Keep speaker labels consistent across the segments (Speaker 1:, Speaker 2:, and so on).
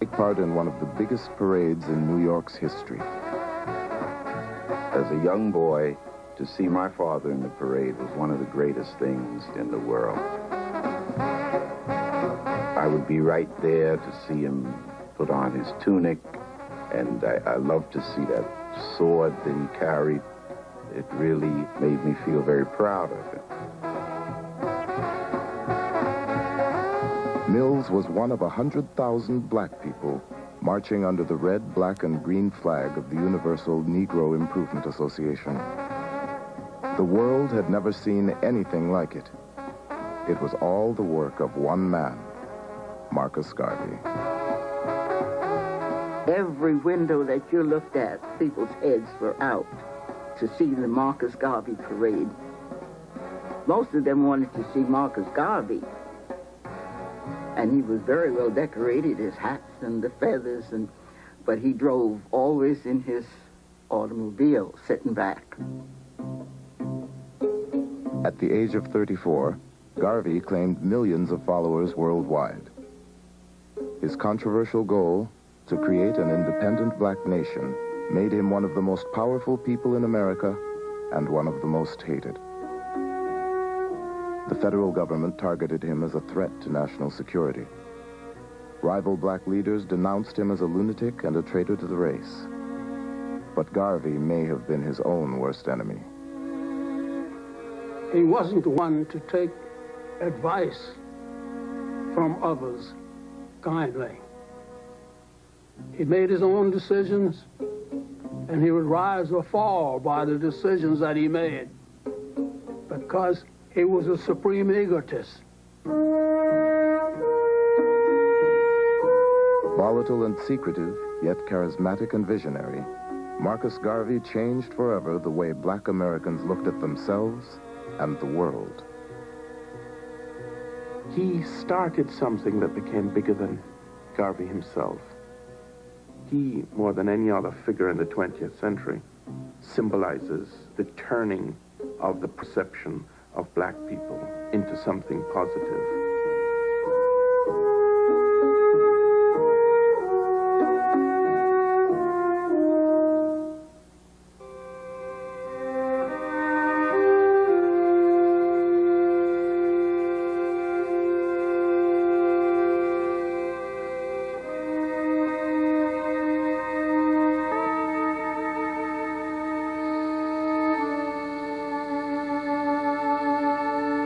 Speaker 1: Take part in one of the biggest parades in New York's history.
Speaker 2: As a young boy, to see my father in the parade was one of the greatest things in the world. I would be right there to see him put on his tunic, and I loved to see that sword that he carried. It really made me feel very proud of him.
Speaker 1: Mills was one of 100,000 black people marching under the red, black, and green flag of the Universal Negro Improvement Association. The world had never seen anything like it. It was all the work of one man, Marcus Garvey.
Speaker 3: Every window that you looked at, people's heads were out to see the Marcus Garvey parade. Most of them wanted to see Marcus Garvey. And he was very well decorated, his hats and the feathers, but he drove always in his automobile, sitting back.
Speaker 1: At the age of 34, Garvey claimed millions of followers worldwide. His controversial goal, to create an independent black nation, made him one of the most powerful people in America and one of the most hated. The federal government targeted him as a threat to national security. Rival black leaders denounced him as a lunatic and a traitor to the race. But Garvey may have been his own worst enemy.
Speaker 4: He wasn't the one to take advice from others kindly. He made his own decisions, and he would rise or fall by the decisions that he made, because he was a supreme egotist.
Speaker 1: Volatile and secretive, yet charismatic and visionary, Marcus Garvey changed forever the way black Americans looked at themselves and the world.
Speaker 5: He started something that became bigger than Garvey himself. He, more than any other figure in the 20th century, symbolizes the turning of the perception of black people into something positive.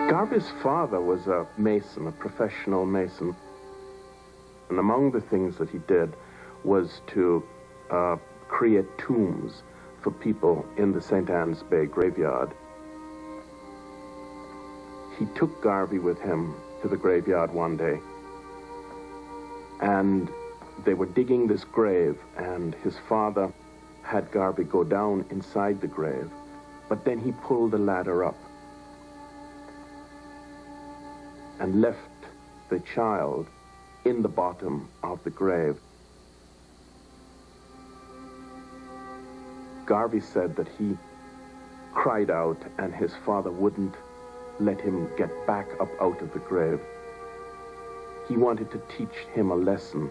Speaker 5: Garvey's father was a mason, a professional mason. And among the things that he did was to create tombs for people in the St. Anne's Bay graveyard. He took Garvey with him to the graveyard one day, and they were digging this grave, and his father had Garvey go down inside the grave, but then he pulled the ladder up and left the child in the bottom of the grave. Garvey said that he cried out and his father wouldn't let him get back up out of the grave. He wanted to teach him a lesson.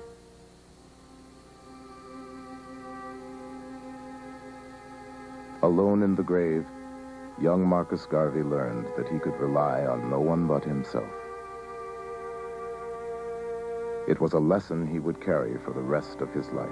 Speaker 1: Alone in the grave, young Marcus Garvey learned that he could rely on no one but himself. It was a lesson he would carry for the rest of his life.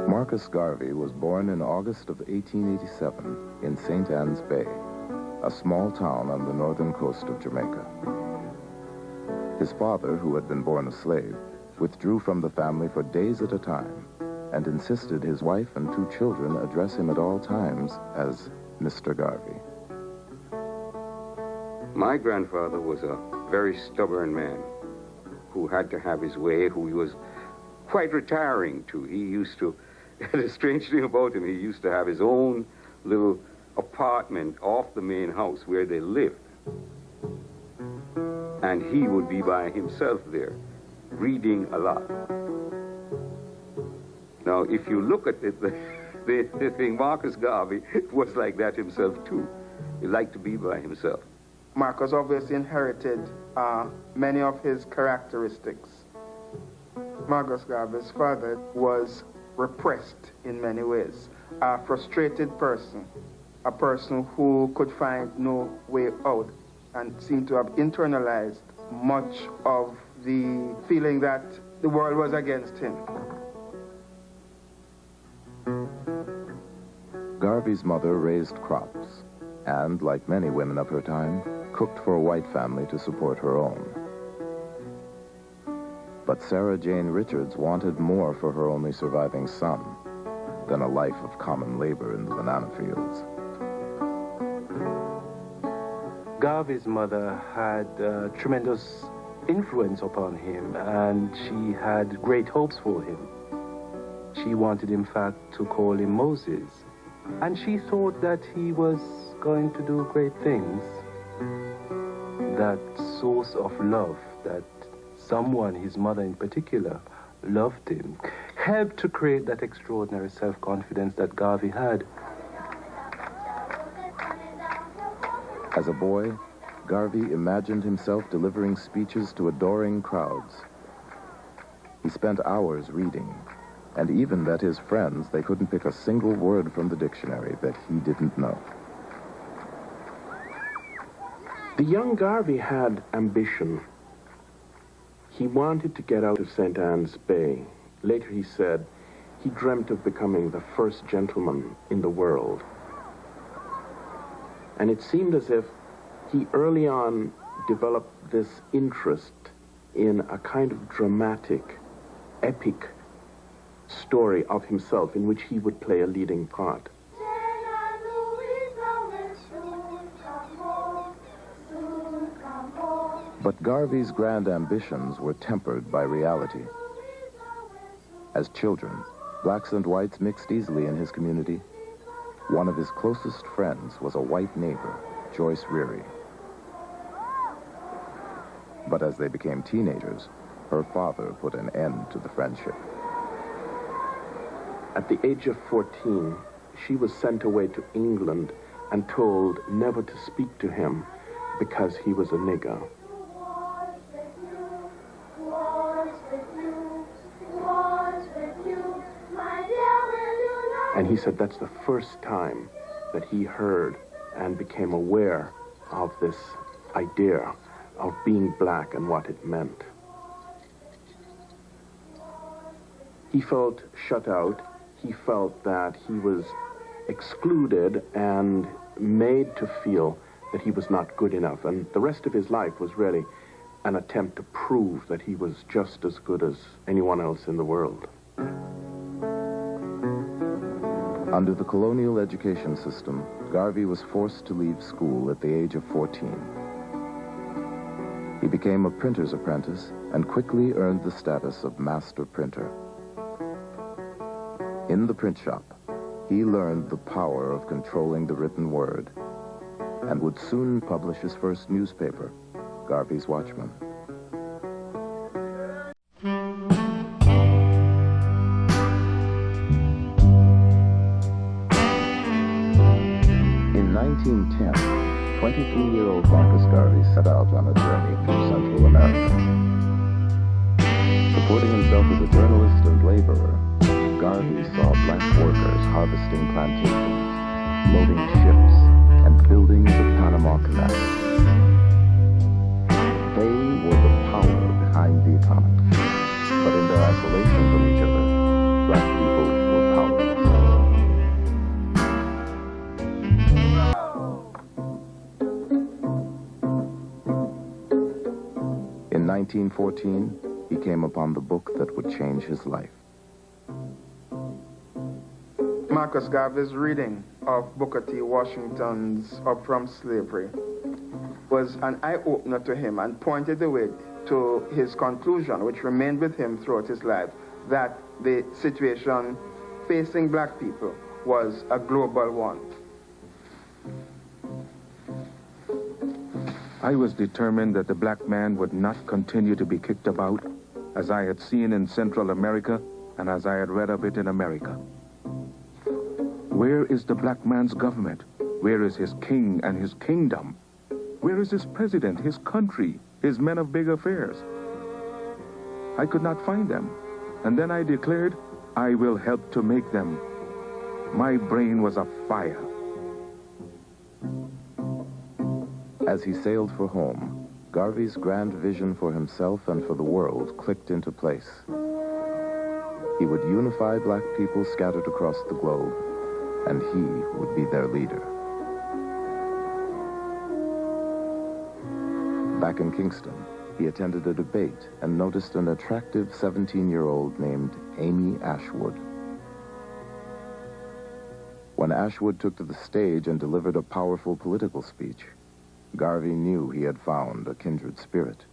Speaker 1: Marcus Garvey was born in August of 1887 in St. Anne's Bay, a small town on the northern coast of Jamaica. His father, who had been born a slave, withdrew from the family for days at a time and insisted his wife and 2 children address him at all times as Mr. Garvey.
Speaker 6: My grandfather was a very stubborn man who had to have his way, who he was quite retiring to. He used to, the strange thing about him, he used to have his own little apartment off the main house where they lived. And he would be by himself there. reading a lot. Now, if you look at it, the thing, Marcus Garvey was like that himself too. He liked to be by himself.
Speaker 7: Marcus obviously inherited many of his characteristics. Marcus Garvey's father was repressed in many ways, a frustrated person, a person who could find no way out and seemed to have internalized much of the feeling that the world was against him.
Speaker 1: Garvey's mother raised crops and, like many women of her time, cooked for a white family to support her own. But Sarah Jane Richards wanted more for her only surviving son than a life of common labor in the banana fields.
Speaker 5: Garvey's mother had tremendous influence upon him, and she had great hopes for him. She wanted, in fact, to call him Moses, and she thought that he was going to do great things. That source of love, that someone, his mother in particular, loved him, helped to create that extraordinary self-confidence that Garvey had.
Speaker 1: As a boy, Garvey imagined himself delivering speeches to adoring crowds. He spent hours reading, and even bet his friends they couldn't pick a single word from the dictionary that he didn't know.
Speaker 5: The young Garvey had ambition. He wanted to get out of St. Anne's Bay. Later he said he dreamt of becoming the first gentleman in the world. And it seemed as if he early on developed this interest in a kind of dramatic, epic story of himself in which he would play a leading part.
Speaker 1: But Garvey's grand ambitions were tempered by reality. As children, blacks and whites mixed easily in his community. One of his closest friends was a white neighbor, Joyce Reary. But as they became teenagers, her father put an end to the friendship.
Speaker 5: At the age of 14, she was sent away to England and told never to speak to him because he was a nigger. And he said that's the first time that he heard and became aware of this idea of being black and what it meant. He felt shut out. He felt that he was excluded and made to feel that he was not good enough. And the rest of his life was really an attempt to prove that he was just as good as anyone else in the world.
Speaker 1: Under the colonial education system, Garvey was forced to leave school at the age of 14. He became a printer's apprentice and quickly earned the status of master printer. In the print shop, he learned the power of controlling the written word and would soon publish his first newspaper, Garvey's Watchman. In 1910, 23-year-old Marcus Garvey set out on a journey through Central America. Supporting himself as a journalist and laborer, Garvey saw black workers harvesting plantations, loading ships, and building the Panama Canal. They were the power behind the economy, but in their isolation from each other, black people were powerless. In 1914, he came upon the book that would change his life.
Speaker 7: Marcus Garvey's reading of Booker T. Washington's Up From Slavery was an eye-opener to him and pointed the way to his conclusion, which remained with him throughout his life, that the situation facing black people was a global one.
Speaker 8: I was determined that the black man would not continue to be kicked about as I had seen in Central America and as I had read of it in America. Where is the black man's government? Where is his king and his kingdom? Where is his president, his country, his men of big affairs? I could not find them. And then I declared, I will help to make them. My brain was afire.
Speaker 1: As he sailed for home, Garvey's grand vision for himself and for the world clicked into place. He would unify black people scattered across the globe, and he would be their leader. Back in Kingston, he attended a debate and noticed an attractive 17-year-old named Amy Ashwood. When Ashwood took to the stage and delivered a powerful political speech, Garvey knew he had found a kindred spirit.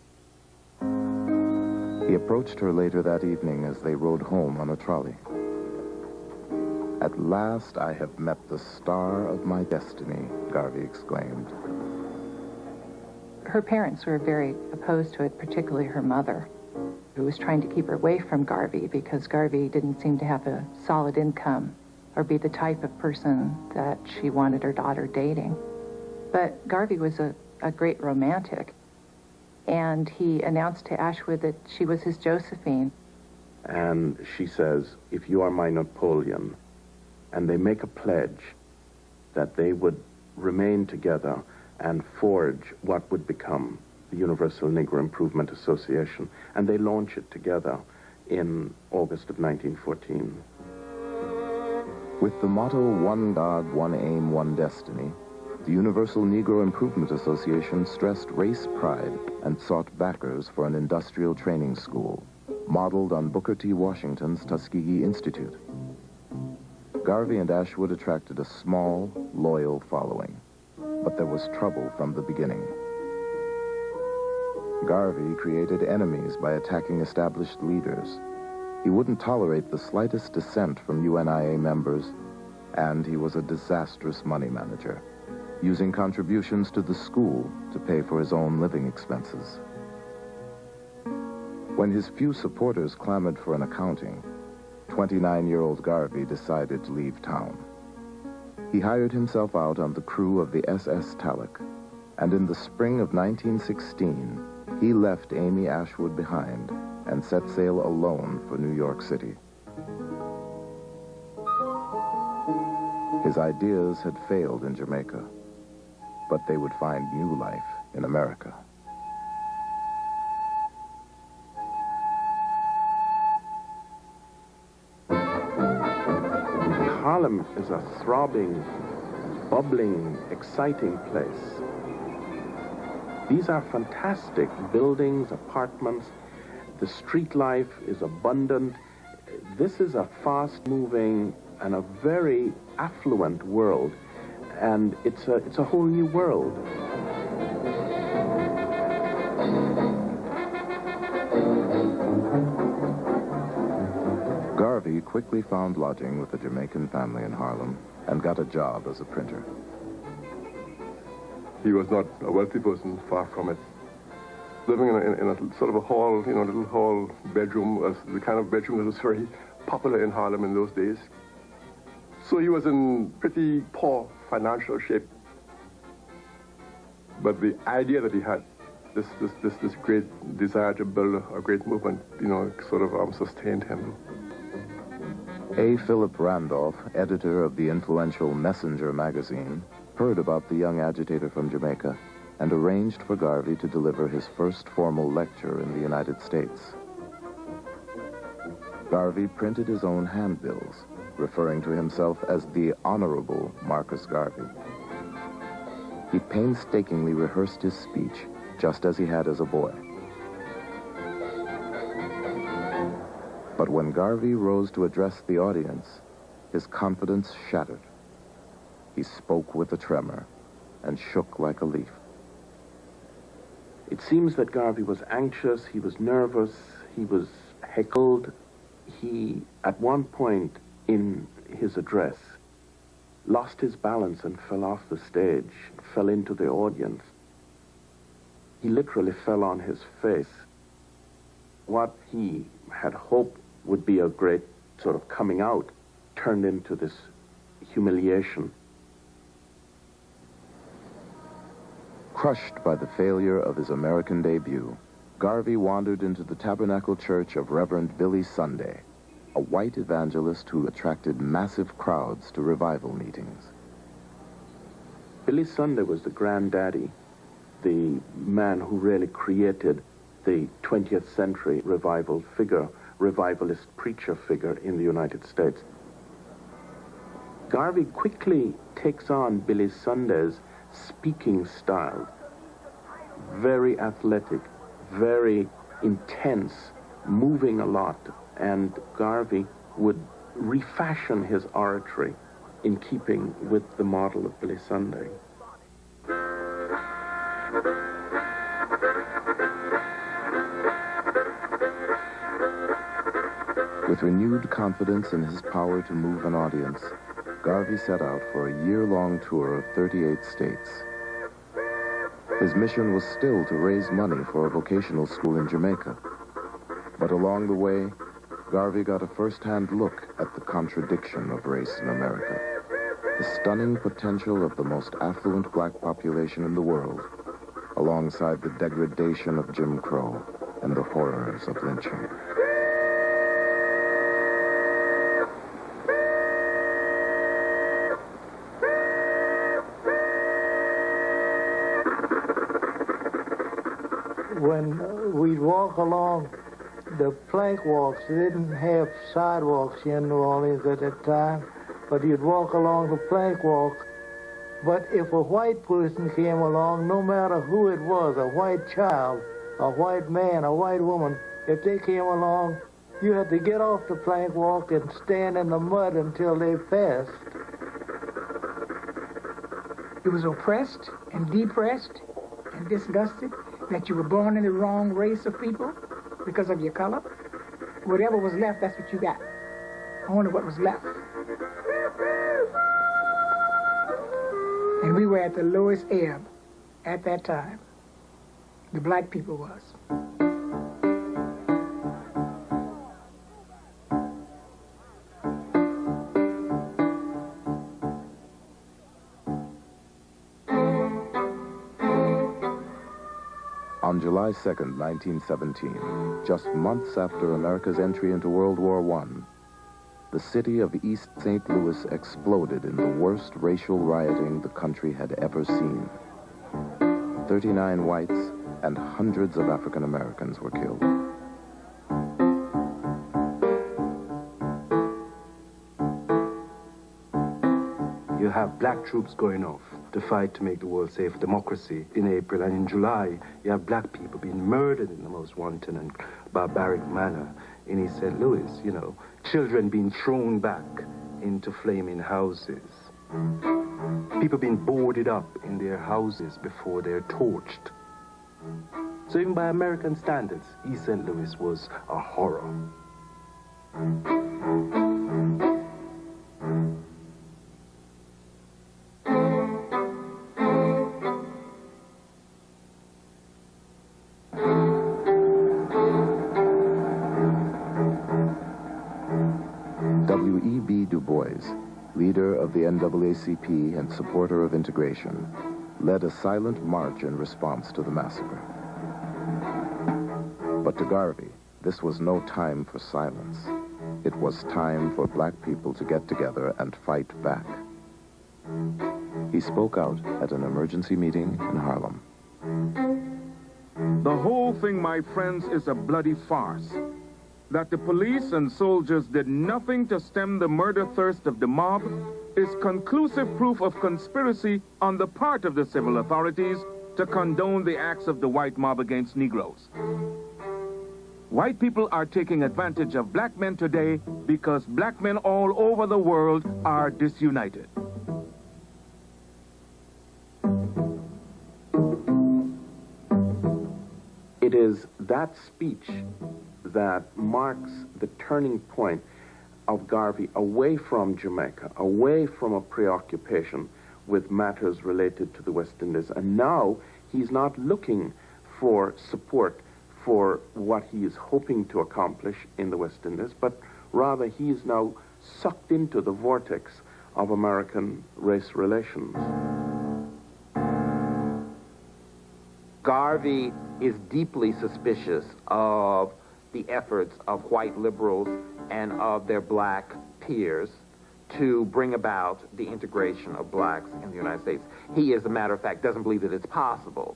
Speaker 1: He approached her later that evening as they rode home on a trolley. "At last I have met the star of my destiny," Garvey exclaimed.
Speaker 9: Her parents were very opposed to it, particularly her mother, who was trying to keep her away from Garvey because Garvey didn't seem to have a solid income or be the type of person that she wanted her daughter dating. But Garvey was a great romantic, and he announced to Ashwood that she was his Josephine.
Speaker 5: And she says, if you are my Napoleon, and they make a pledge that they would remain together and forge what would become the Universal Negro Improvement Association, and they launch it together in August of 1914.
Speaker 1: With the motto, "One God, one aim, one destiny," the Universal Negro Improvement Association stressed race pride and sought backers for an industrial training school, modeled on Booker T. Washington's Tuskegee Institute. Garvey and Ashwood attracted a small, loyal following, but there was trouble from the beginning. Garvey created enemies by attacking established leaders. He wouldn't tolerate the slightest dissent from UNIA members, and he was a disastrous money manager, using contributions to the school to pay for his own living expenses. When his few supporters clamored for an accounting, 29-year-old Garvey decided to leave town. He hired himself out on the crew of the SS Talek, and in the spring of 1916, he left Amy Ashwood behind and set sail alone for New York City. His ideas had failed in Jamaica, but they would find new life in America.
Speaker 5: Harlem is a throbbing, bubbling, exciting place. These are fantastic buildings, apartments. The street life is abundant. This is a fast-moving and a very affluent world, and it's a whole new world.
Speaker 1: Garvey quickly found lodging with a Jamaican family in Harlem and got a job as a printer.
Speaker 10: He was not a wealthy person, far from it. Living in a sort of a hall, little hall bedroom was the kind of bedroom that was very popular in Harlem in those days. So he was in pretty poor financial shape. But the idea that he had, this great desire to build a great movement, sort of sustained him.
Speaker 1: A. Philip Randolph, editor of the influential Messenger magazine, heard about the young agitator from Jamaica and arranged for Garvey to deliver his first formal lecture in the United States. Garvey printed his own handbills, referring to himself as the Honorable Marcus Garvey. He painstakingly rehearsed his speech, just as he had as a boy. But when Garvey rose to address the audience, his confidence shattered. He spoke with a tremor and shook like a leaf.
Speaker 5: It seems that Garvey was anxious, he was nervous, he was heckled. He, at one point in his address, lost his balance and fell off the stage, fell into the audience. He literally fell on his face. what he had hoped would be a great sort of coming out turned into this humiliation.
Speaker 1: Crushed by the failure of his American debut, Garvey wandered into the Tabernacle Church of Reverend Billy Sunday, a white evangelist who attracted massive crowds to revival meetings.
Speaker 5: Billy Sunday was the granddaddy, the man who really created the 20th century revival figure, revivalist preacher figure in the United States. Garvey quickly takes on Billy Sunday's speaking style. Very athletic, very intense, moving a lot, and Garvey would refashion his oratory in keeping with the model of Billy Sunday.
Speaker 1: With renewed confidence in his power to move an audience, Garvey set out for a year-long tour of 38 states. His mission was still to raise money for a vocational school in Jamaica. But along the way, Garvey got a first-hand look at the contradiction of race in America, the stunning potential of the most affluent black population in the world, alongside the degradation of Jim Crow and the horrors of lynching.
Speaker 11: When we'd walk along the plank walks, they didn't have sidewalks here in New Orleans at that time, but you'd walk along the plank walk. But if a white person came along, no matter who it was, a white child, a white man, a white woman, if they came along, you had to get off the plank walk and stand in the mud until they passed.
Speaker 12: You was oppressed and depressed and disgusted that you were born in the wrong race of people because of your color. Whatever was left, that's what you got. Only what was left. And we were at the lowest ebb at that time. The black people was.
Speaker 1: On July 2nd, 1917, just months after America's entry into World War I, the city of East St. Louis exploded in the worst racial rioting the country had ever seen. 39 whites and hundreds of African Americans were killed.
Speaker 13: You have black troops going off to fight to make the world safe for democracy in April, and in July you have black people being murdered in the most wanton and barbaric manner in East St. Louis, you know, children being thrown back into flaming houses, people being boarded up in their houses before they're torched. So even by American standards, East St. Louis was a horror.
Speaker 1: W.E.B. Du Bois, leader of the NAACP and supporter of integration, led a silent march in response to the massacre. But to Garvey, this was no time for silence. It was time for black people to get together and fight back. He spoke out at an emergency meeting in Harlem.
Speaker 8: The whole thing, my friends, is a bloody farce. That the police and soldiers did nothing to stem the murder thirst of the mob is conclusive proof of conspiracy on the part of the civil authorities to condone the acts of the white mob against Negroes. White people are taking advantage of black men today because black men all over the world are disunited.
Speaker 5: It is that speech that marks the turning point of Garvey away from Jamaica, away from a preoccupation with matters related to the West Indies. And now he's not looking for support for what he is hoping to accomplish in the West Indies, but rather he is now sucked into the vortex of American race relations.
Speaker 14: Garvey is deeply suspicious of the efforts of white liberals and of their black peers to bring about the integration of blacks in the United States. He, as a matter of fact, doesn't believe that it's possible.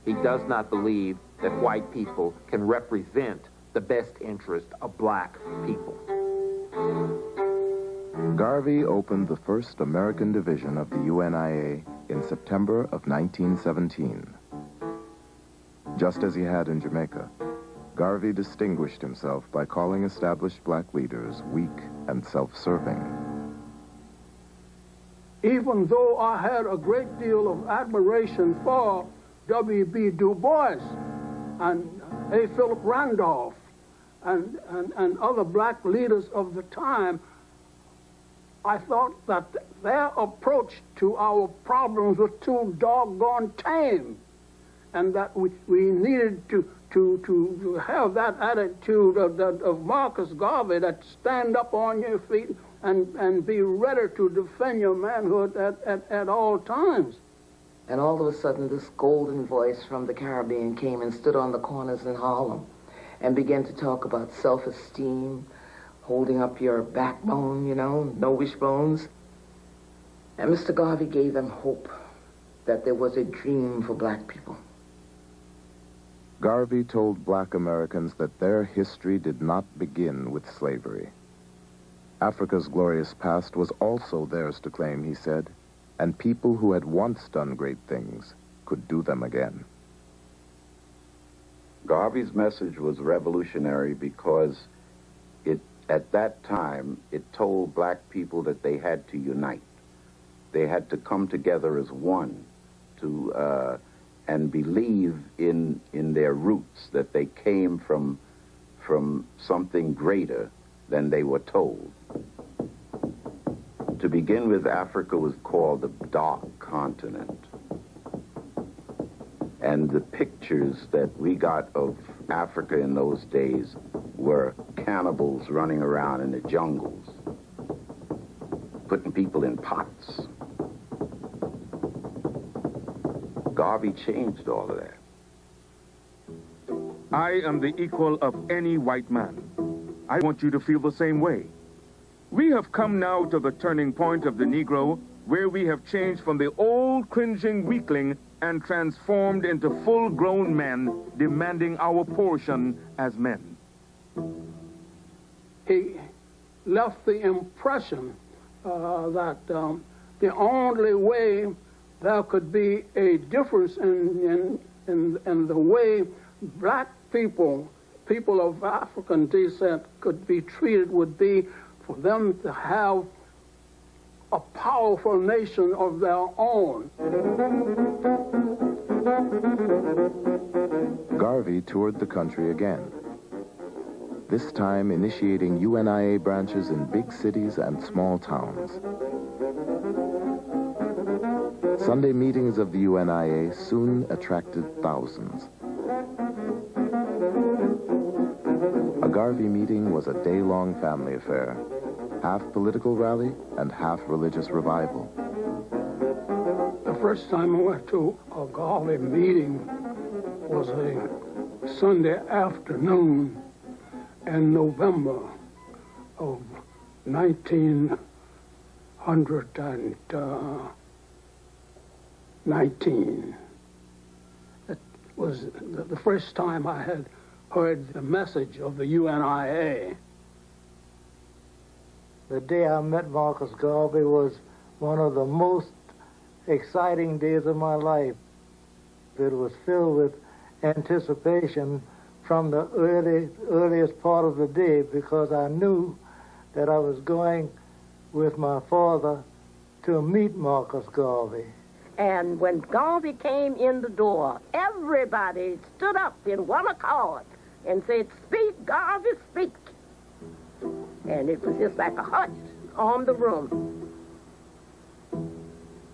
Speaker 14: He does not believe that white people can represent the best interest of black people.
Speaker 1: Garvey opened the first American division of the UNIA in September of 1917. Just as he had in Jamaica, Garvey distinguished himself by calling established black leaders weak and self-serving.
Speaker 4: Even though I had a great deal of admiration for W.B. Du Bois and A. Philip Randolph and other black leaders of the time, I thought that their approach to our problems was too doggone tame, and that we needed to have that attitude of Marcus Garvey, that stand up on your feet and be ready to defend your manhood at all times.
Speaker 15: And all of a sudden, this golden voice from the Caribbean came and stood on the corners in Harlem and began to talk about self-esteem, holding up your backbone, you know, no wishbones. And Mr. Garvey gave them hope that there was a dream for black people.
Speaker 1: Garvey told black Americans that their history did not begin with slavery. Africa's glorious past was also theirs to claim, he said, and people who had once done great things could do them again.
Speaker 2: Garvey's message was revolutionary because at that time, it told black people that they had to unite. They had to come together as one and believe in their roots, that they came from something greater than they were told. To begin with, Africa was called the Dark Continent. And the pictures that we got of Africa in those days were cannibals running around in the jungles, putting people in pots. Garvey changed all of that.
Speaker 8: I am the equal of any white man. I want you to feel the same way. We have come now to the turning point of the Negro, where we have changed from the old cringing weakling and transformed into full-grown men demanding our portion as men.
Speaker 4: He left the impression that the only way there could be a difference in the way black people of African descent could be treated would be for them to have a powerful nation of their own.
Speaker 1: Garvey toured the country again, this time initiating UNIA branches in big cities and small towns. Sunday meetings of the UNIA soon attracted thousands. A Garvey meeting was a day-long family affair, half political rally and half religious revival.
Speaker 4: The first time I went to a Garvey meeting was a Sunday afternoon in November of 1919. It was the first time I had heard the message of the UNIA.
Speaker 11: The day I met Marcus Garvey was one of the most exciting days of my life. It was filled with anticipation from the earliest part of the day, because I knew that I was going with my father to meet Marcus Garvey.
Speaker 16: And when Garvey came in the door, everybody stood up in one accord and said, "Speak, Garvey, speak." And it was just like a hush on the room.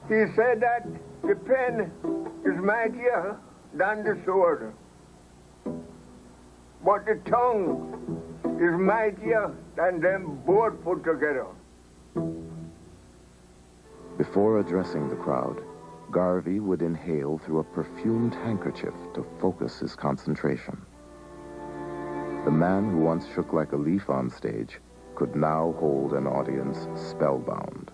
Speaker 17: He said that the pen is mightier than the sword. but the tongue is mightier than them both put together.
Speaker 1: Before addressing the crowd, Garvey would inhale through a perfumed handkerchief to focus his concentration. The man who once shook like a leaf on stage could now hold an audience spellbound.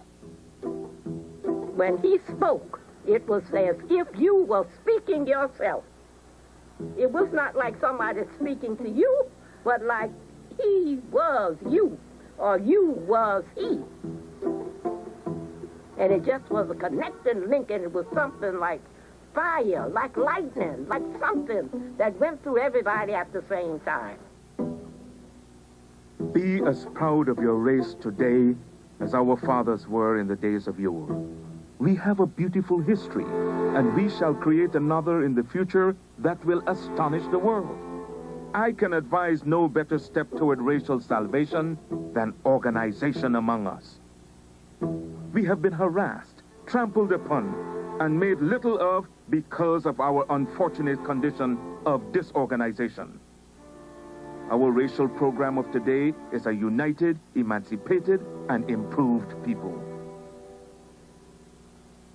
Speaker 16: When he spoke, it was as if you were speaking yourself. It was not like somebody speaking to you, but like he was you, or you was he. And it just was a connecting link, and it was something like fire, like lightning, like something that went through everybody at the same time.
Speaker 8: Be as proud of your race today as our fathers were in the days of yore. We have a beautiful history, and we shall create another in the future that will astonish the world. I can advise no better step toward racial salvation than organization among us. We have been harassed, trampled upon, and made little of because of our unfortunate condition of disorganization. Our racial program of today is a united, emancipated, and improved people.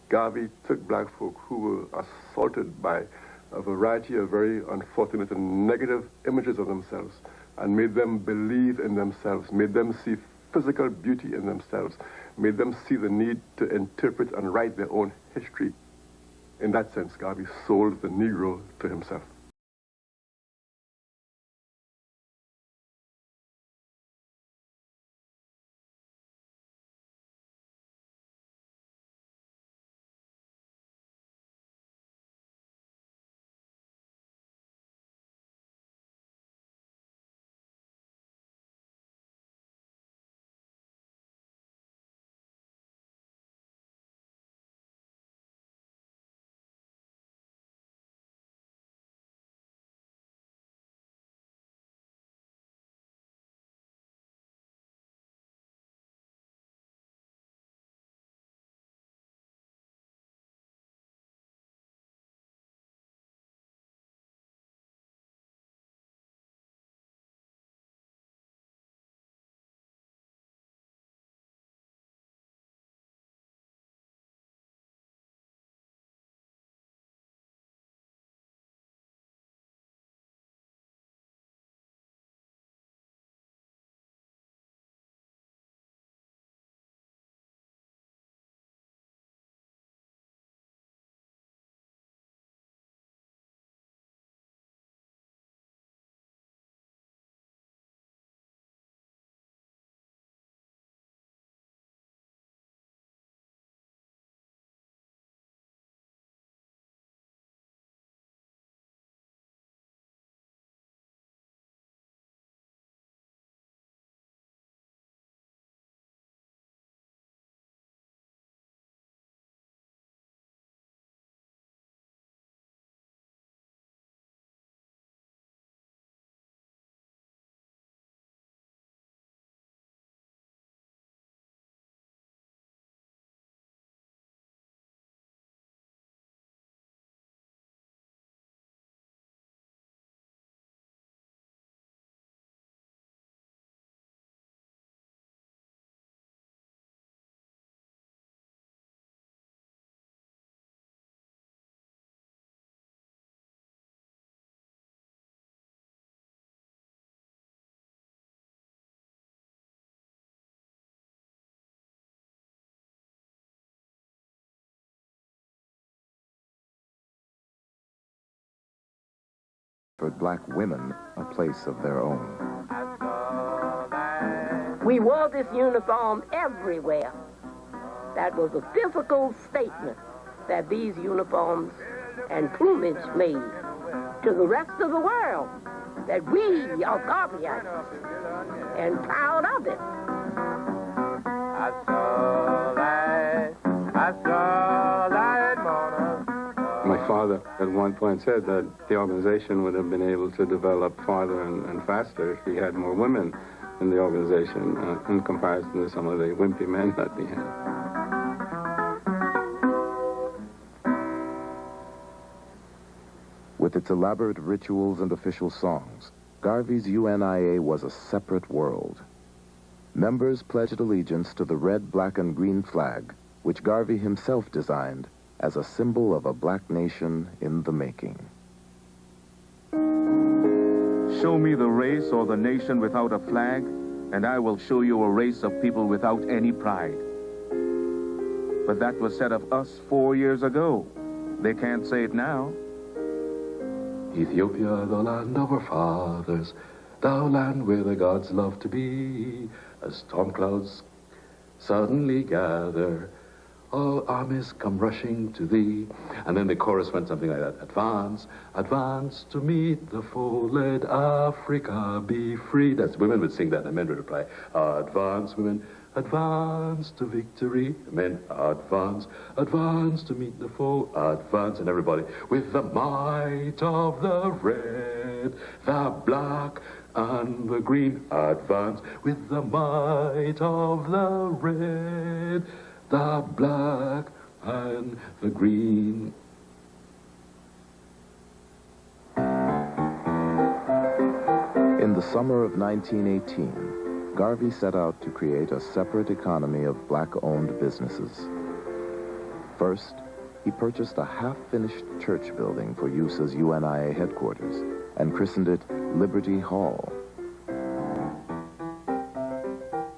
Speaker 10: Garvey took black folk who were assaulted by a variety of very unfortunate and negative images of themselves and made them believe in themselves, made them see physical beauty in themselves, made them see the need to interpret and write their own history. In that sense, Garvey sold the Negro to himself.
Speaker 1: For black women a place of their own.
Speaker 16: We wore this uniform everywhere. That was a physical statement that these uniforms and plumage made to the rest of the world, that we are Garveyites and proud of it.
Speaker 18: My father at one point said that the organization would have been able to develop farther and faster if we had more women in the organization in comparison to some of the wimpy men that we had.
Speaker 1: With its elaborate rituals and official songs, Garvey's UNIA was a separate world. Members pledged allegiance to the red, black, and green flag, which Garvey himself designed as a symbol of a black nation in the making.
Speaker 8: Show me the race or the nation without a flag, and I will show you a race of people without any pride. But that was said of us 4 years ago. They can't say it now.
Speaker 13: Ethiopia, the land of our fathers, thou land where the gods love to be, as storm clouds suddenly gather, all armies come rushing to thee. And then the chorus went something like that. Advance, advance to meet the foe, let Africa be free. That's, women would sing that, and men would reply, advance, women, advance to victory. Men, advance, advance to meet the foe, advance. And everybody, with the might of the red, the black, and the green, advance. With the might of the red, the black, and the green.
Speaker 1: In the summer of 1918, Garvey set out to create a separate economy of black-owned businesses. First, he purchased a half-finished church building for use as UNIA headquarters and christened it Liberty Hall.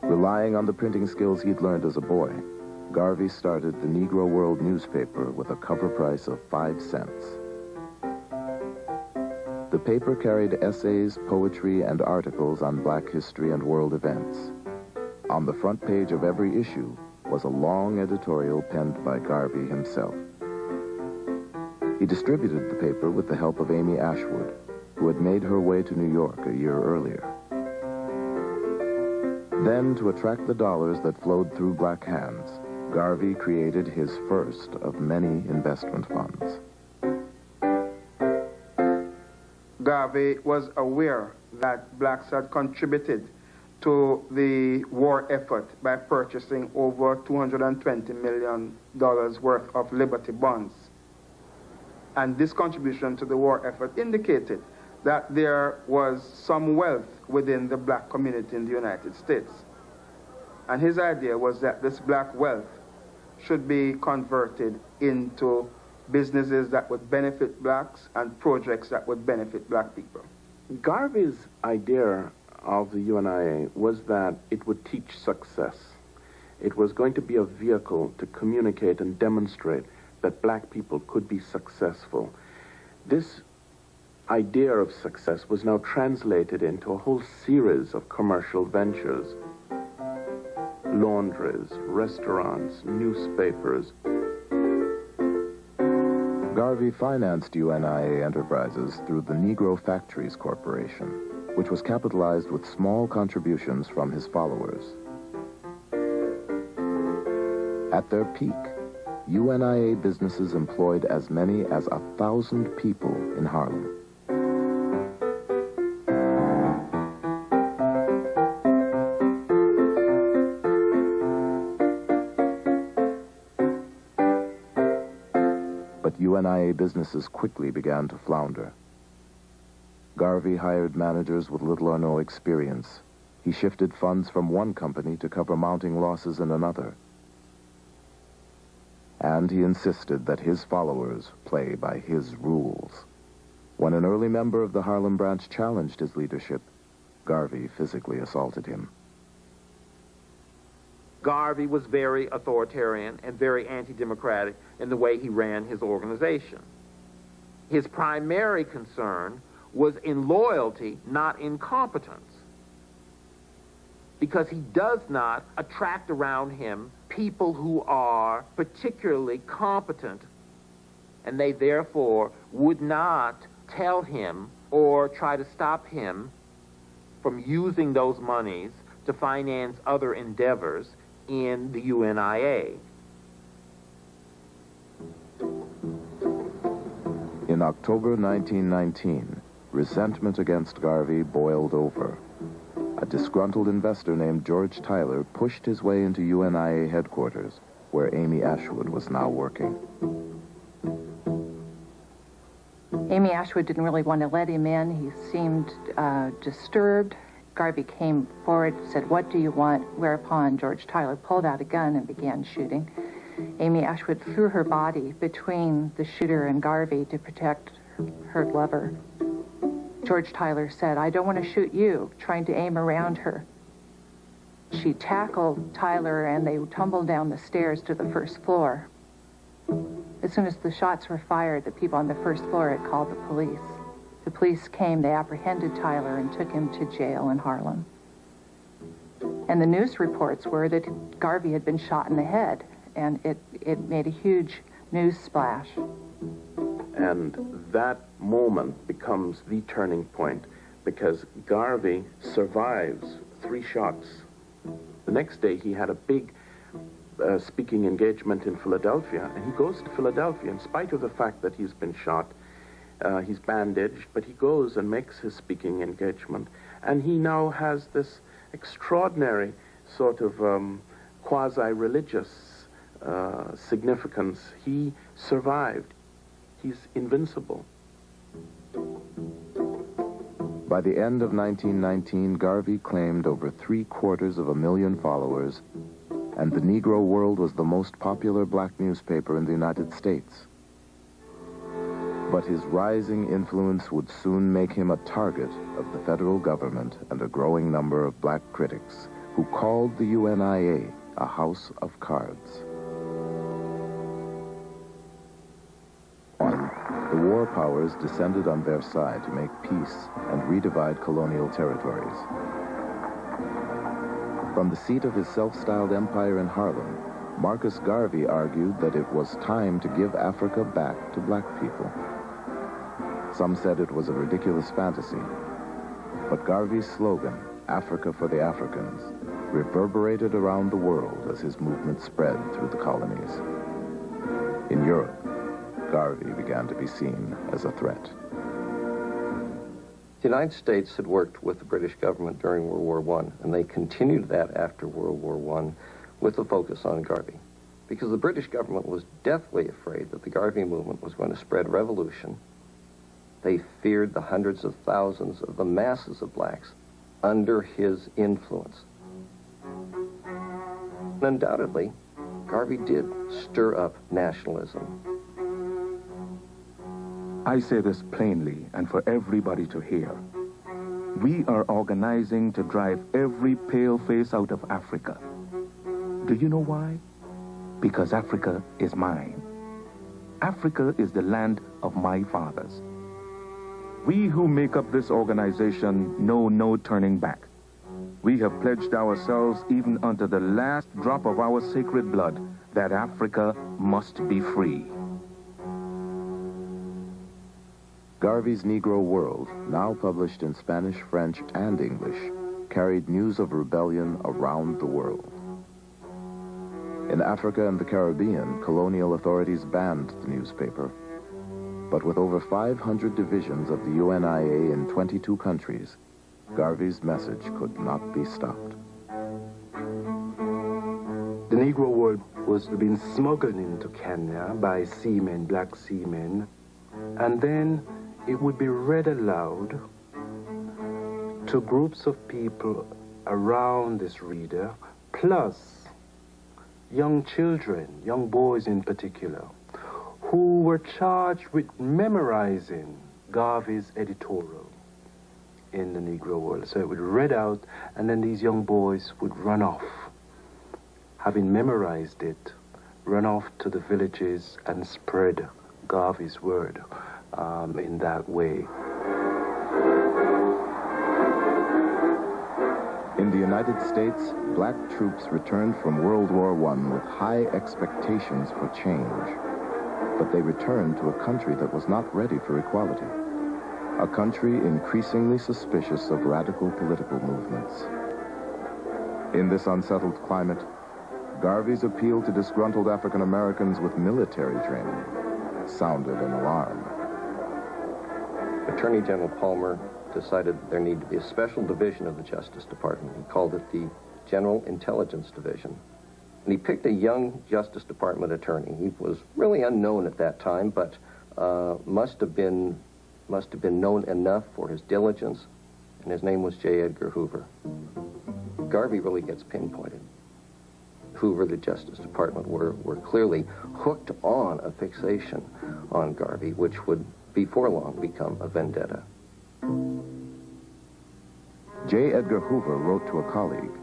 Speaker 1: Relying on the printing skills he'd learned as a boy, Garvey started the Negro World newspaper with a cover price of 5 cents. The paper carried essays, poetry, and articles on black history and world events. On the front page of every issue was a long editorial penned by Garvey himself. He distributed the paper with the help of Amy Ashwood, who had made her way to New York a year earlier. Then, to attract the dollars that flowed through black hands, Garvey created his first of many investment funds.
Speaker 7: Garvey was aware that blacks had contributed to the war effort by purchasing over $220 million worth of Liberty bonds. And this contribution to the war effort indicated that there was some wealth within the black community in the United States. And his idea was that this black wealth should be converted into businesses that would benefit blacks and projects that would benefit black people.
Speaker 5: Garvey's idea of the UNIA was that it would teach success. It was going to be a vehicle to communicate and demonstrate that black people could be successful. This idea of success was now translated into a whole series of commercial ventures. Laundries, restaurants, newspapers.
Speaker 1: Garvey financed UNIA enterprises through the Negro Factories Corporation, which was capitalized with small contributions from his followers. At their peak, UNIA businesses employed as many as 1,000 people in Harlem. But UNIA businesses quickly began to flounder. Garvey hired managers with little or no experience. He shifted funds from one company to cover mounting losses in another. And he insisted that his followers play by his rules. When an early member of the Harlem branch challenged his leadership, Garvey physically assaulted him.
Speaker 14: Garvey was very authoritarian and very anti-democratic in the way he ran his organization. His primary concern was in loyalty, not in competence, because he does not attract around him people who are particularly competent, and they therefore would not tell him or try to stop him from using those monies to finance other endeavors in the UNIA.
Speaker 1: In October 1919, resentment against Garvey boiled over. A disgruntled investor named George Tyler pushed his way into UNIA headquarters, where Amy Ashwood was now working.
Speaker 9: Amy Ashwood didn't really want to let him in. He seemed disturbed. Garvey came forward, said, "What do you want?" Whereupon George Tyler pulled out a gun and began shooting. Amy Ashwood threw her body between the shooter and Garvey to protect her lover. George Tyler said, "I don't want to shoot you," trying to aim around her. She tackled Tyler and they tumbled down the stairs to the first floor. As soon as the shots were fired, the people on the first floor had called the police. The police came, they apprehended Tyler and took him to jail in Harlem. And the news reports were that Garvey had been shot in the head, and it made a huge news splash.
Speaker 5: And that moment becomes the turning point, because Garvey survives 3 shots. The next day he had a big speaking engagement in Philadelphia, and he goes to Philadelphia in spite of the fact that he's been shot. He's bandaged, but he goes and makes his speaking engagement, and he now has this extraordinary sort of quasi-religious significance. He survived. He's invincible.
Speaker 1: By the end of 1919, Garvey claimed over 750,000 followers, and the Negro World was the most popular black newspaper in the United States. But his rising influence would soon make him a target of the federal government and a growing number of black critics who called the UNIA a house of cards. The war powers descended on Versailles to make peace and redivide colonial territories. From the seat of his self-styled empire in Harlem, Marcus Garvey argued that it was time to give Africa back to black people. Some said it was a ridiculous fantasy, but Garvey's slogan, "Africa for the Africans," reverberated around the world as his movement spread through the colonies. In Europe, Garvey began to be seen as a threat.
Speaker 19: The United States had worked with the British government during World War I, and they continued that after World War I with a focus on Garvey. Because the British government was deathly afraid that the Garvey movement was going to spread revolution. They feared the hundreds of thousands of the masses of blacks under his influence. And undoubtedly, Garvey did stir up nationalism.
Speaker 8: I say this plainly and for everybody to hear. We are organizing to drive every pale face out of Africa. Do you know why? Because Africa is mine. Africa is the land of my fathers. We who make up this organization know no turning back. We have pledged ourselves even unto the last drop of our sacred blood that Africa must be free.
Speaker 1: Garvey's Negro World, now published in Spanish, French, and English, carried news of rebellion around the world. In Africa and the Caribbean, colonial authorities banned the newspaper. But with over 500 divisions of the UNIA in 22 countries, Garvey's message could not be stopped.
Speaker 13: The Negro World was being smuggled into Kenya by seamen, black seamen, and then it would be read aloud to groups of people around this reader, plus young children, young boys in particular, who were charged with memorizing Garvey's editorial in the Negro World. So it would read out, and then these young boys would run off, having memorized it, run off to the villages and spread Garvey's word in that way.
Speaker 1: In the United States, black troops returned from World War I with high expectations for change. But they returned to a country that was not ready for equality. A country increasingly suspicious of radical political movements. In this unsettled climate, Garvey's appeal to disgruntled African Americans with military training sounded an alarm.
Speaker 19: Attorney General Palmer decided there needed to be a special division of the Justice Department. He called it the General Intelligence Division. And he picked a young Justice Department attorney. He was really unknown at that time, but must have been must have been known enough for his diligence, and his name was J. Edgar Hoover. Garvey really gets pinpointed. Hoover, the Justice Department, were clearly hooked on a fixation on Garvey, which would before long become a vendetta.
Speaker 1: J. Edgar Hoover wrote to a colleague,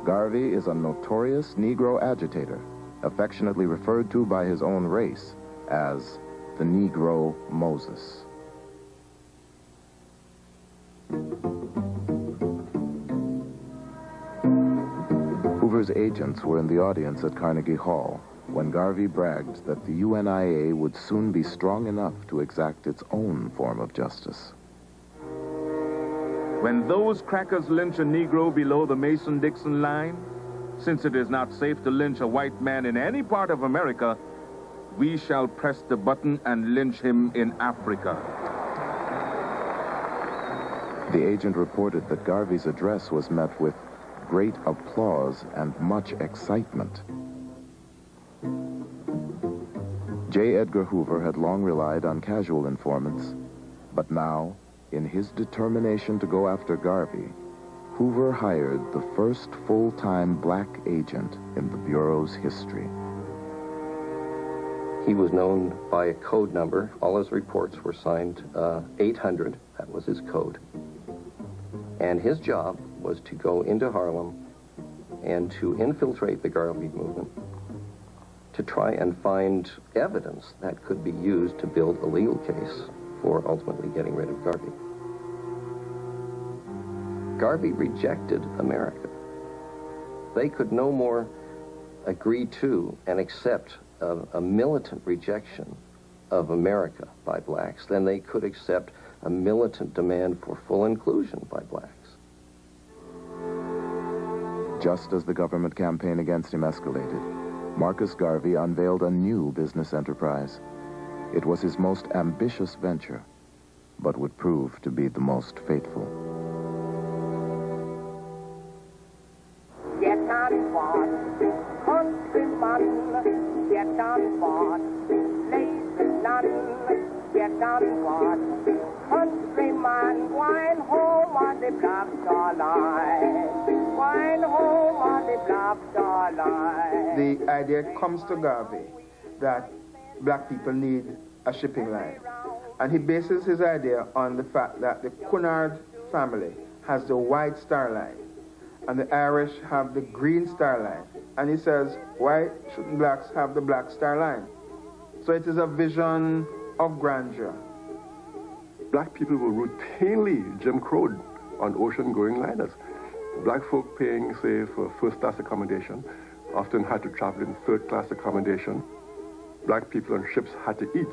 Speaker 1: "Garvey is a notorious Negro agitator, affectionately referred to by his own race as the Negro Moses." Hoover's agents were in the audience at Carnegie Hall when Garvey bragged that the UNIA would soon be strong enough to exact its own form of justice.
Speaker 8: When those crackers lynch a Negro below the Mason-Dixon line, since it is not safe to lynch a white man in any part of America, we shall press the button and lynch him in Africa.
Speaker 1: The agent reported that Garvey's address was met with great applause and much excitement. J. Edgar Hoover had long relied on casual informants, but now, in his determination to go after Garvey, Hoover hired the first full-time black agent in the Bureau's history.
Speaker 19: He was known by a code number. All his reports were signed 800. That was his code. And his job was to go into Harlem and to infiltrate the Garvey movement, to try and find evidence that could be used to build a legal case for ultimately getting rid of Garvey. Garvey rejected America. They could no more agree to and accept a militant rejection of America by blacks than they could accept a militant demand for full inclusion by blacks.
Speaker 1: Just as the government campaign against him escalated, Marcus Garvey unveiled a new business enterprise. It was his most ambitious venture, but would prove to be the most faithful.
Speaker 20: Get on board, countryman, get on board, lazy none, get on board, countryman, wine home on the Black Star Line, wine home on the Black Star Line.
Speaker 7: The idea comes to Garvey that black people need a shipping line. And he bases his idea on the fact that the Cunard family has the White Star Line and the Irish have the Green Star Line. And he says, why shouldn't blacks have the Black Star Line? So it is a vision of grandeur.
Speaker 10: Black people were routinely Jim Crowed on ocean-going liners. Black folk paying, say, for first-class accommodation often had to travel in third-class accommodation. Black people on ships had to eat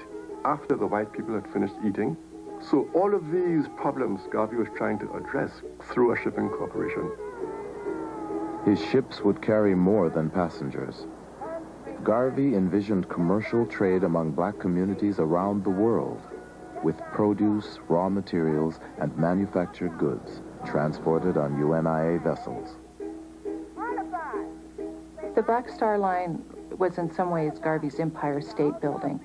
Speaker 10: after the white people had finished eating. So all of these problems Garvey was trying to address through a shipping corporation.
Speaker 1: His ships would carry more than passengers. Garvey envisioned commercial trade among black communities around the world, with produce, raw materials, and manufactured goods transported on UNIA vessels.
Speaker 9: The Black Star Line was in some ways Garvey's Empire State Building.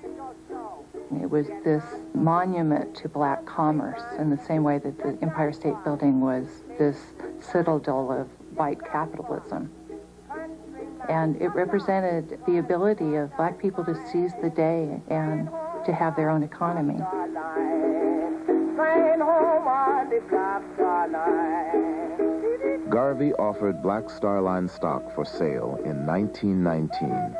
Speaker 9: It was this monument to black commerce in the same way that the Empire State Building was this citadel of white capitalism. And it represented the ability of black people to seize the day and to have their own economy.
Speaker 1: Garvey offered Black Star Line stock for sale in 1919,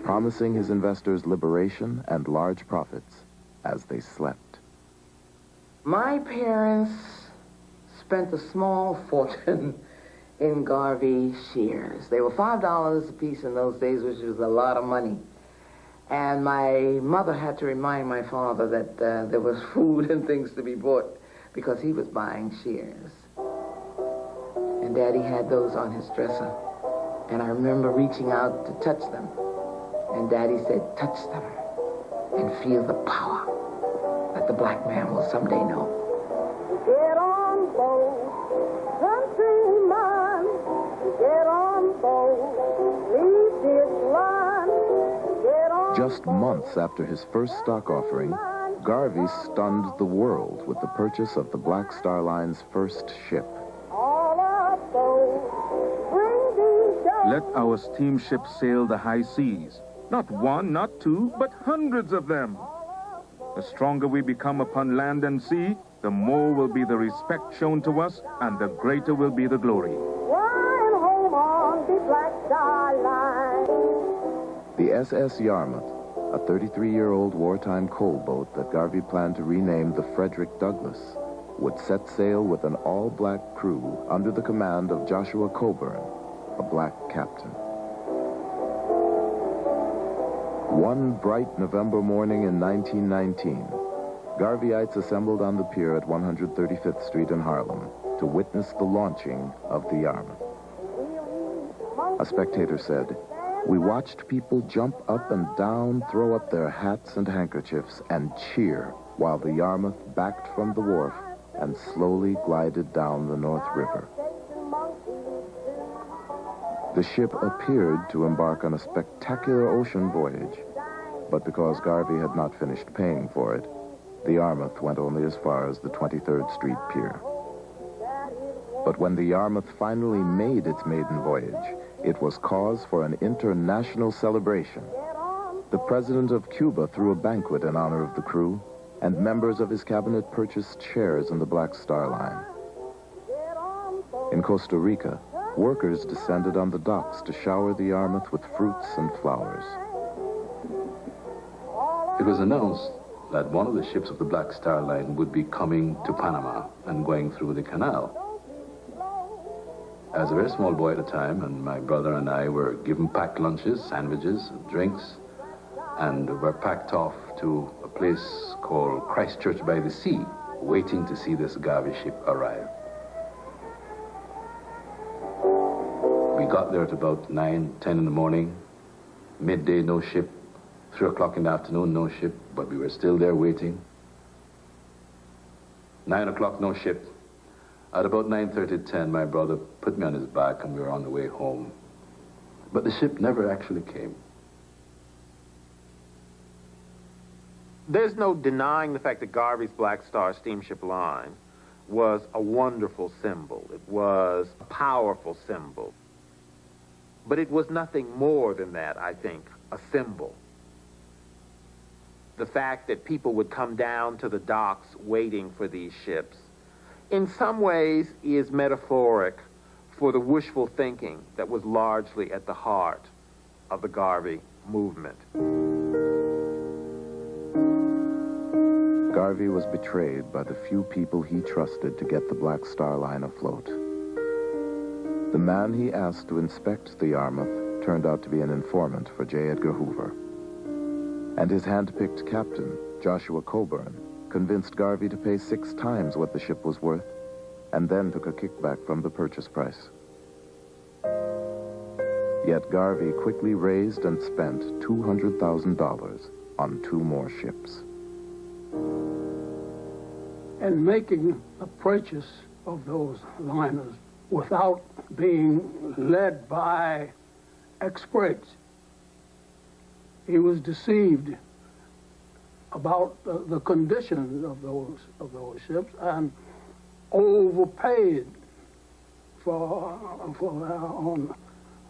Speaker 1: promising his investors liberation and large profits as they slept.
Speaker 15: My parents spent a small fortune in Garvey shares. They were $5 a piece in those days, which was a lot of money. And my mother had to remind my father that there was food and things to be bought because he was buying shares. And Daddy had those on his dresser. And I remember reaching out to touch them. And Daddy said, touch them and feel the power that the black man will someday know.
Speaker 20: Get on board, countryman, get on board, leave this land, get on
Speaker 1: Just months after his first stock offering, Garvey stunned the world with the purchase of the Black Star Line's first ship.
Speaker 8: Let our steamships sail the high seas. Not one, not two, but hundreds of them. The stronger we become upon land and sea, the more will be the respect shown to us, and the greater will be the glory.
Speaker 1: The SS Yarmouth, a 33-year-old wartime coal boat that Garvey planned to rename the Frederick Douglass, would set sail with an all-black crew under the command of Joshua Coburn, a black captain. One bright November morning in 1919, Garveyites assembled on the pier at 135th Street in Harlem to witness the launching of the Yarmouth. A spectator said, "We watched people jump up and down, throw up their hats and handkerchiefs, and cheer while the Yarmouth backed from the wharf and slowly glided down the North River." The ship appeared to embark on a spectacular ocean voyage, but because Garvey had not finished paying for it, the Yarmouth went only as far as the 23rd Street Pier. But when the Yarmouth finally made its maiden voyage, it was cause for an international celebration. The president of Cuba threw a banquet in honor of the crew, and members of his cabinet purchased shares in the Black Star Line. In Costa Rica, workers descended on the docks to shower the Yarmouth with fruits and flowers.
Speaker 21: It was announced that one of the ships of the Black Star Line would be coming to Panama and going through the canal. I was a very small boy at the time, and my brother and I were given packed lunches, sandwiches, and drinks, and were packed off to a place called Christchurch by the Sea, waiting to see this Garvey ship arrive. We got there at about 9, 10 in the morning. Midday, no ship. 3 o'clock in the afternoon, no ship, but we were still there waiting. 9 o'clock, no ship. At about 9:30, 10, my brother put me on his back and we were on the way home. But the ship never actually came.
Speaker 14: There's no denying the fact that Garvey's Black Star steamship line was a wonderful symbol. It was a powerful symbol. But it was nothing more than that, I think, a symbol. The fact that people would come down to the docks waiting for these ships, in some ways, is metaphoric for the wishful thinking that was largely at the heart of the Garvey movement.
Speaker 1: Garvey was betrayed by the few people he trusted to get the Black Star Line afloat. The man he asked to inspect the Yarmouth turned out to be an informant for J. Edgar Hoover. And his hand-picked captain, Joshua Coburn, convinced Garvey to pay 6 times what the ship was worth, and then took a kickback from the purchase price. Yet Garvey quickly raised and spent $200,000 on 2 more ships.
Speaker 4: And making a purchase of those liners without being led by experts, he was deceived about the condition of those ships and overpaid for on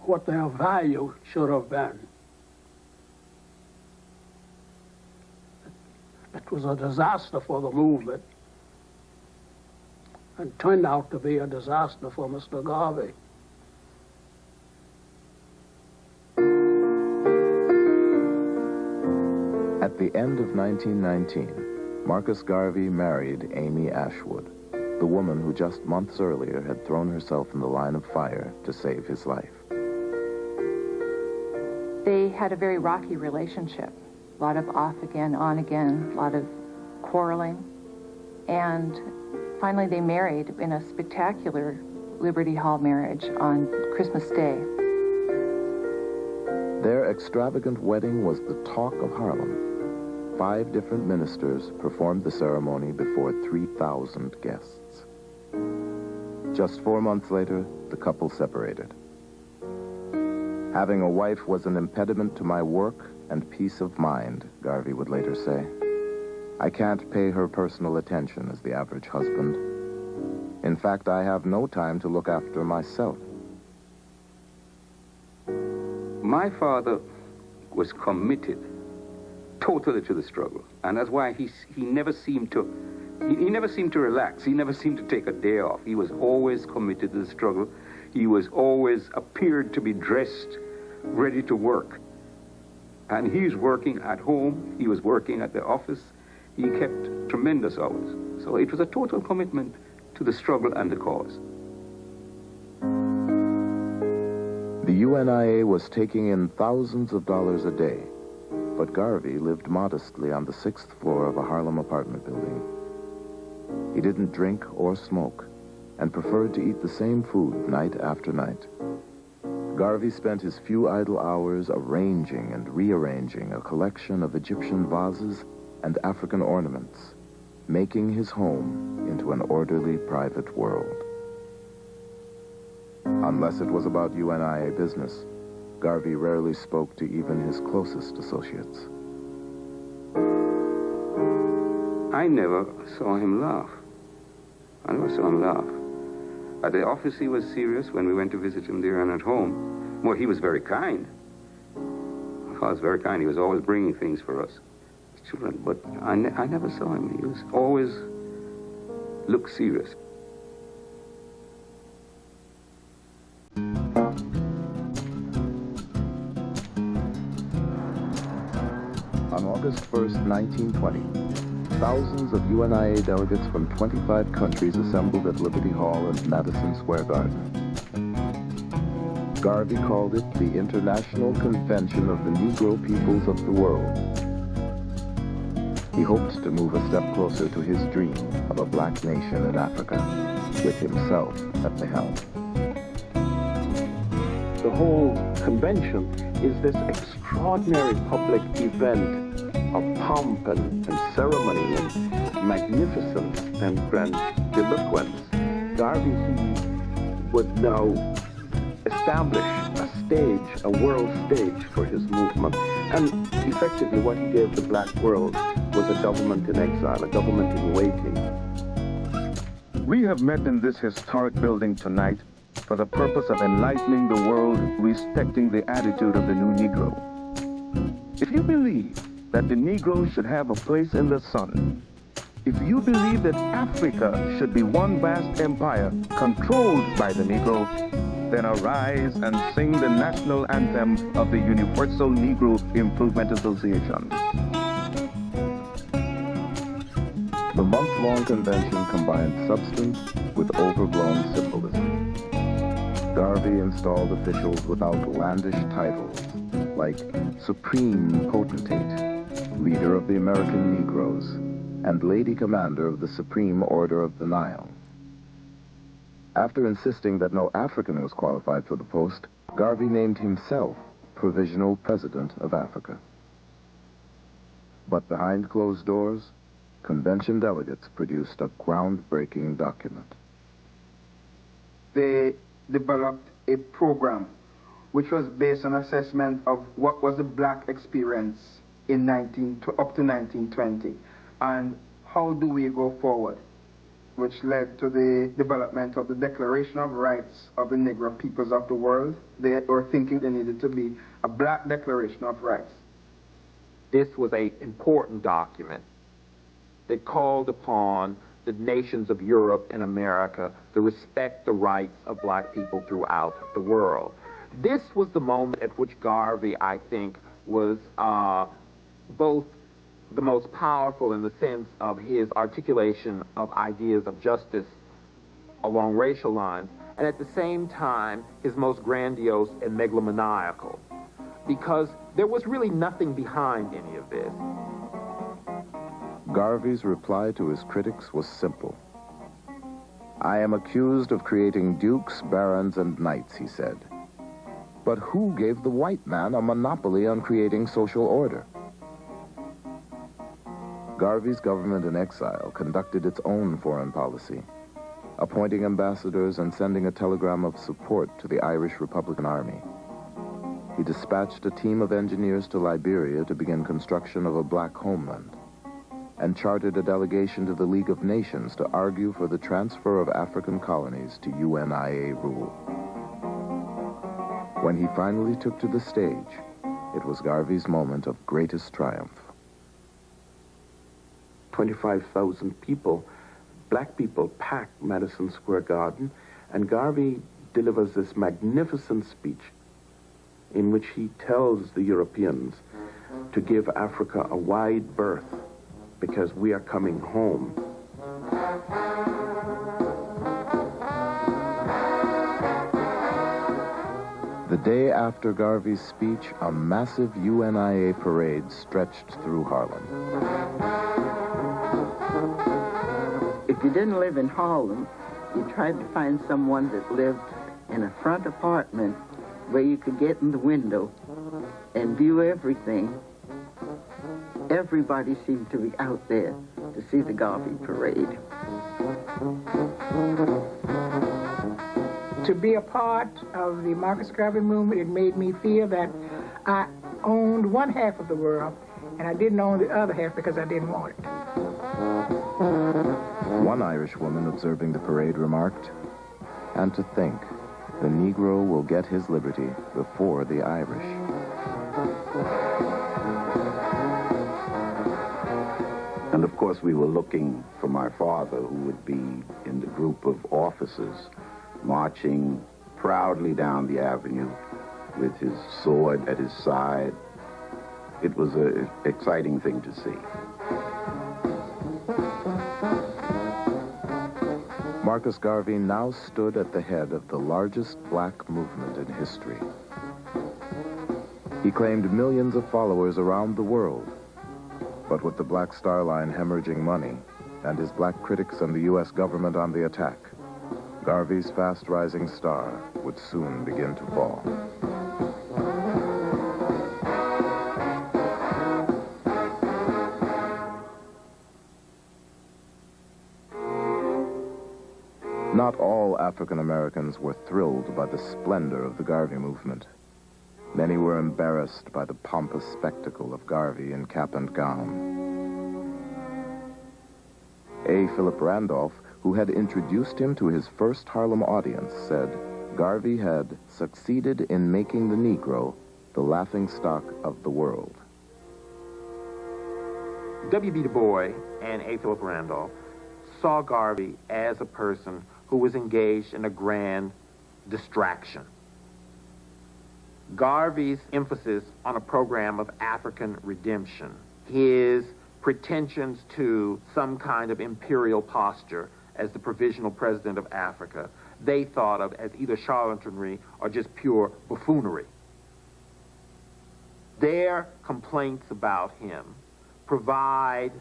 Speaker 4: what their value should have been. It was a disaster for the movement, and turned out to be a disaster for Mr. Garvey.
Speaker 1: At the end of 1919, Marcus Garvey married Amy Ashwood, the woman who just months earlier had thrown herself in the line of fire to save his life.
Speaker 9: They had a very rocky relationship. A lot of off again, on again, a lot of quarreling. And finally they married in a spectacular Liberty Hall marriage on Christmas Day.
Speaker 1: Their extravagant wedding was the talk of Harlem. 5 different ministers performed the ceremony before 3,000 guests. Just 4 months later, the couple separated. Having a wife was an impediment to my work and peace of mind, Garvey would later say. I can't pay her personal attention as the average husband. In fact, I have no time to look after myself.
Speaker 6: My father was committed totally to the struggle, and that's why he never seemed to relax. He never seemed to take a day off. He was always committed to the struggle. He was always appeared to be dressed, ready to work. And he's working at home. He was working at the office. He kept tremendous hours. So it was a total commitment to the struggle and the cause.
Speaker 1: The UNIA was taking in thousands of dollars a day, but Garvey lived modestly on the 6th floor of a Harlem apartment building. He didn't drink or smoke, and preferred to eat the same food night after night. Garvey spent his few idle hours arranging and rearranging a collection of Egyptian vases and African ornaments, making his home into an orderly private world. Unless it was about UNIA business, Garvey rarely spoke to even his closest associates.
Speaker 6: I never saw him laugh. I never saw him laugh. At the office, he was serious when we went to visit him there, and at home, well, he was very kind. My father was very kind. He was always bringing things for us, children, but I never saw him. He was always looked serious.
Speaker 1: On August 1st, 1920, thousands of UNIA delegates from 25 countries assembled at Liberty Hall and Madison Square Garden. Garvey called it the International Convention of the Negro Peoples of the World. He hoped to move a step closer to his dream of a black nation in Africa, with himself at the helm.
Speaker 5: The whole convention is this extraordinary public event of pomp and ceremony and magnificence and grandiloquence. Garvey, he would now establish a stage, a world stage for his movement. And effectively what he gave the black world was a government in exile, a government in waiting.
Speaker 8: We have met in this historic building tonight for the purpose of enlightening the world respecting the attitude of the new Negro. If you believe that the Negro should have a place in the sun, if you believe that Africa should be one vast empire controlled by the Negro, then arise and sing the national anthem of the Universal Negro Improvement Association.
Speaker 1: The month-long convention combined substance with overblown symbolism. Garvey installed officials with outlandish titles like Supreme Potentate, Leader of the American Negroes, and Lady Commander of the Supreme Order of the Nile. After insisting that no African was qualified for the post, Garvey named himself Provisional President of Africa. But behind closed doors, convention delegates produced a groundbreaking document.
Speaker 7: They developed a program which was based on assessment of what was the black experience in up to 1920, and how do we go forward, which led to the development of the Declaration of Rights of the Negro Peoples of the World. They were thinking there needed to be a black Declaration of Rights.
Speaker 14: This was an important document that called upon the nations of Europe and America to respect the rights of black people throughout the world. This was the moment at which Garvey, I think, was both the most powerful in the sense of his articulation of ideas of justice along racial lines, and at the same time, his most grandiose and megalomaniacal, because there was really nothing behind any of this.
Speaker 1: Garvey's reply to his critics was simple. I am accused of creating dukes, barons, and knights, he said. But who gave the white man a monopoly on creating social order? Garvey's government in exile conducted its own foreign policy, appointing ambassadors and sending a telegram of support to the Irish Republican Army. He dispatched a team of engineers to Liberia to begin construction of a black homeland. and chartered a delegation to the League of Nations to argue for the transfer of African colonies to UNIA rule. When he finally took to the stage, it was Garvey's moment of greatest triumph.
Speaker 5: 25,000 people, black people, packed Madison Square Garden, and Garvey delivers this magnificent speech in which he tells the Europeans to give Africa a wide berth because we are coming home.
Speaker 1: The day after Garvey's speech, a massive UNIA parade stretched through Harlem.
Speaker 3: If you didn't live in Harlem, you tried to find someone that lived in a front apartment where you could get in the window and view everything. Everybody seemed to be out there to see the Garvey parade.
Speaker 12: To be a part of the Marcus Garvey movement, it made me feel that I owned one half of the world and I didn't own the other half because I didn't want it.
Speaker 1: One Irish woman observing the parade remarked, "And to think, the Negro will get his liberty before the Irish."
Speaker 2: And of course we were looking for my father, who would be in the group of officers marching proudly down the avenue with his sword at his side. It was an exciting thing to see.
Speaker 1: Marcus Garvey now stood at the head of the largest black movement in history. He claimed millions of followers around the world, but with the Black Star Line hemorrhaging money and his black critics and the U.S. government on the attack, Garvey's fast-rising star would soon begin to fall. Not all African Americans were thrilled by the splendor of the Garvey movement. Many were embarrassed by the pompous spectacle of Garvey in cap and gown. A. Philip Randolph, who had introduced him to his first Harlem audience, said Garvey had succeeded in making the Negro the laughingstock of the world.
Speaker 14: W.B. Du Bois and A. Philip Randolph saw Garvey as a person who was engaged in a grand distraction. Garvey's emphasis on a program of African redemption, his pretensions to some kind of imperial posture as the provisional president of Africa, they thought of as either charlatanry or just pure buffoonery. Their complaints about him provide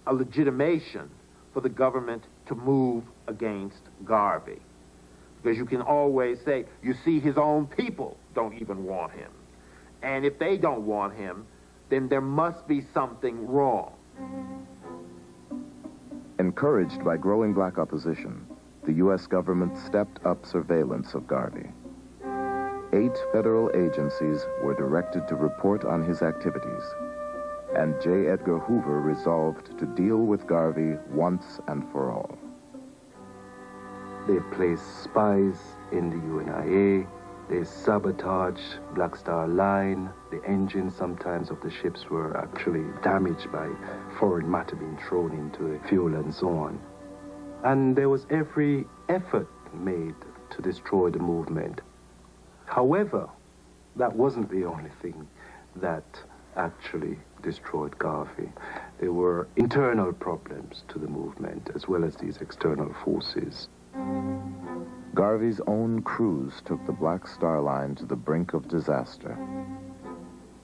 Speaker 14: a legitimation for the government to move against Garvey. Because you can always say, you see, his own people don't even want him. And if they don't want him, then there must be something wrong.
Speaker 1: Encouraged by growing black opposition, the U.S. government stepped up surveillance of Garvey. 8 federal agencies were directed to report on his activities, and J. Edgar Hoover resolved to deal with Garvey once and for all.
Speaker 13: They placed spies in the UNIA. They sabotaged Black Star Line. The engines sometimes of the ships were actually damaged by foreign matter being thrown into the fuel and so on. And there was every effort made to destroy the movement. However, that wasn't the only thing that actually destroyed Garvey. There were internal problems to the movement as well as these external forces.
Speaker 1: Garvey's own crews took the Black Star Line to the brink of disaster.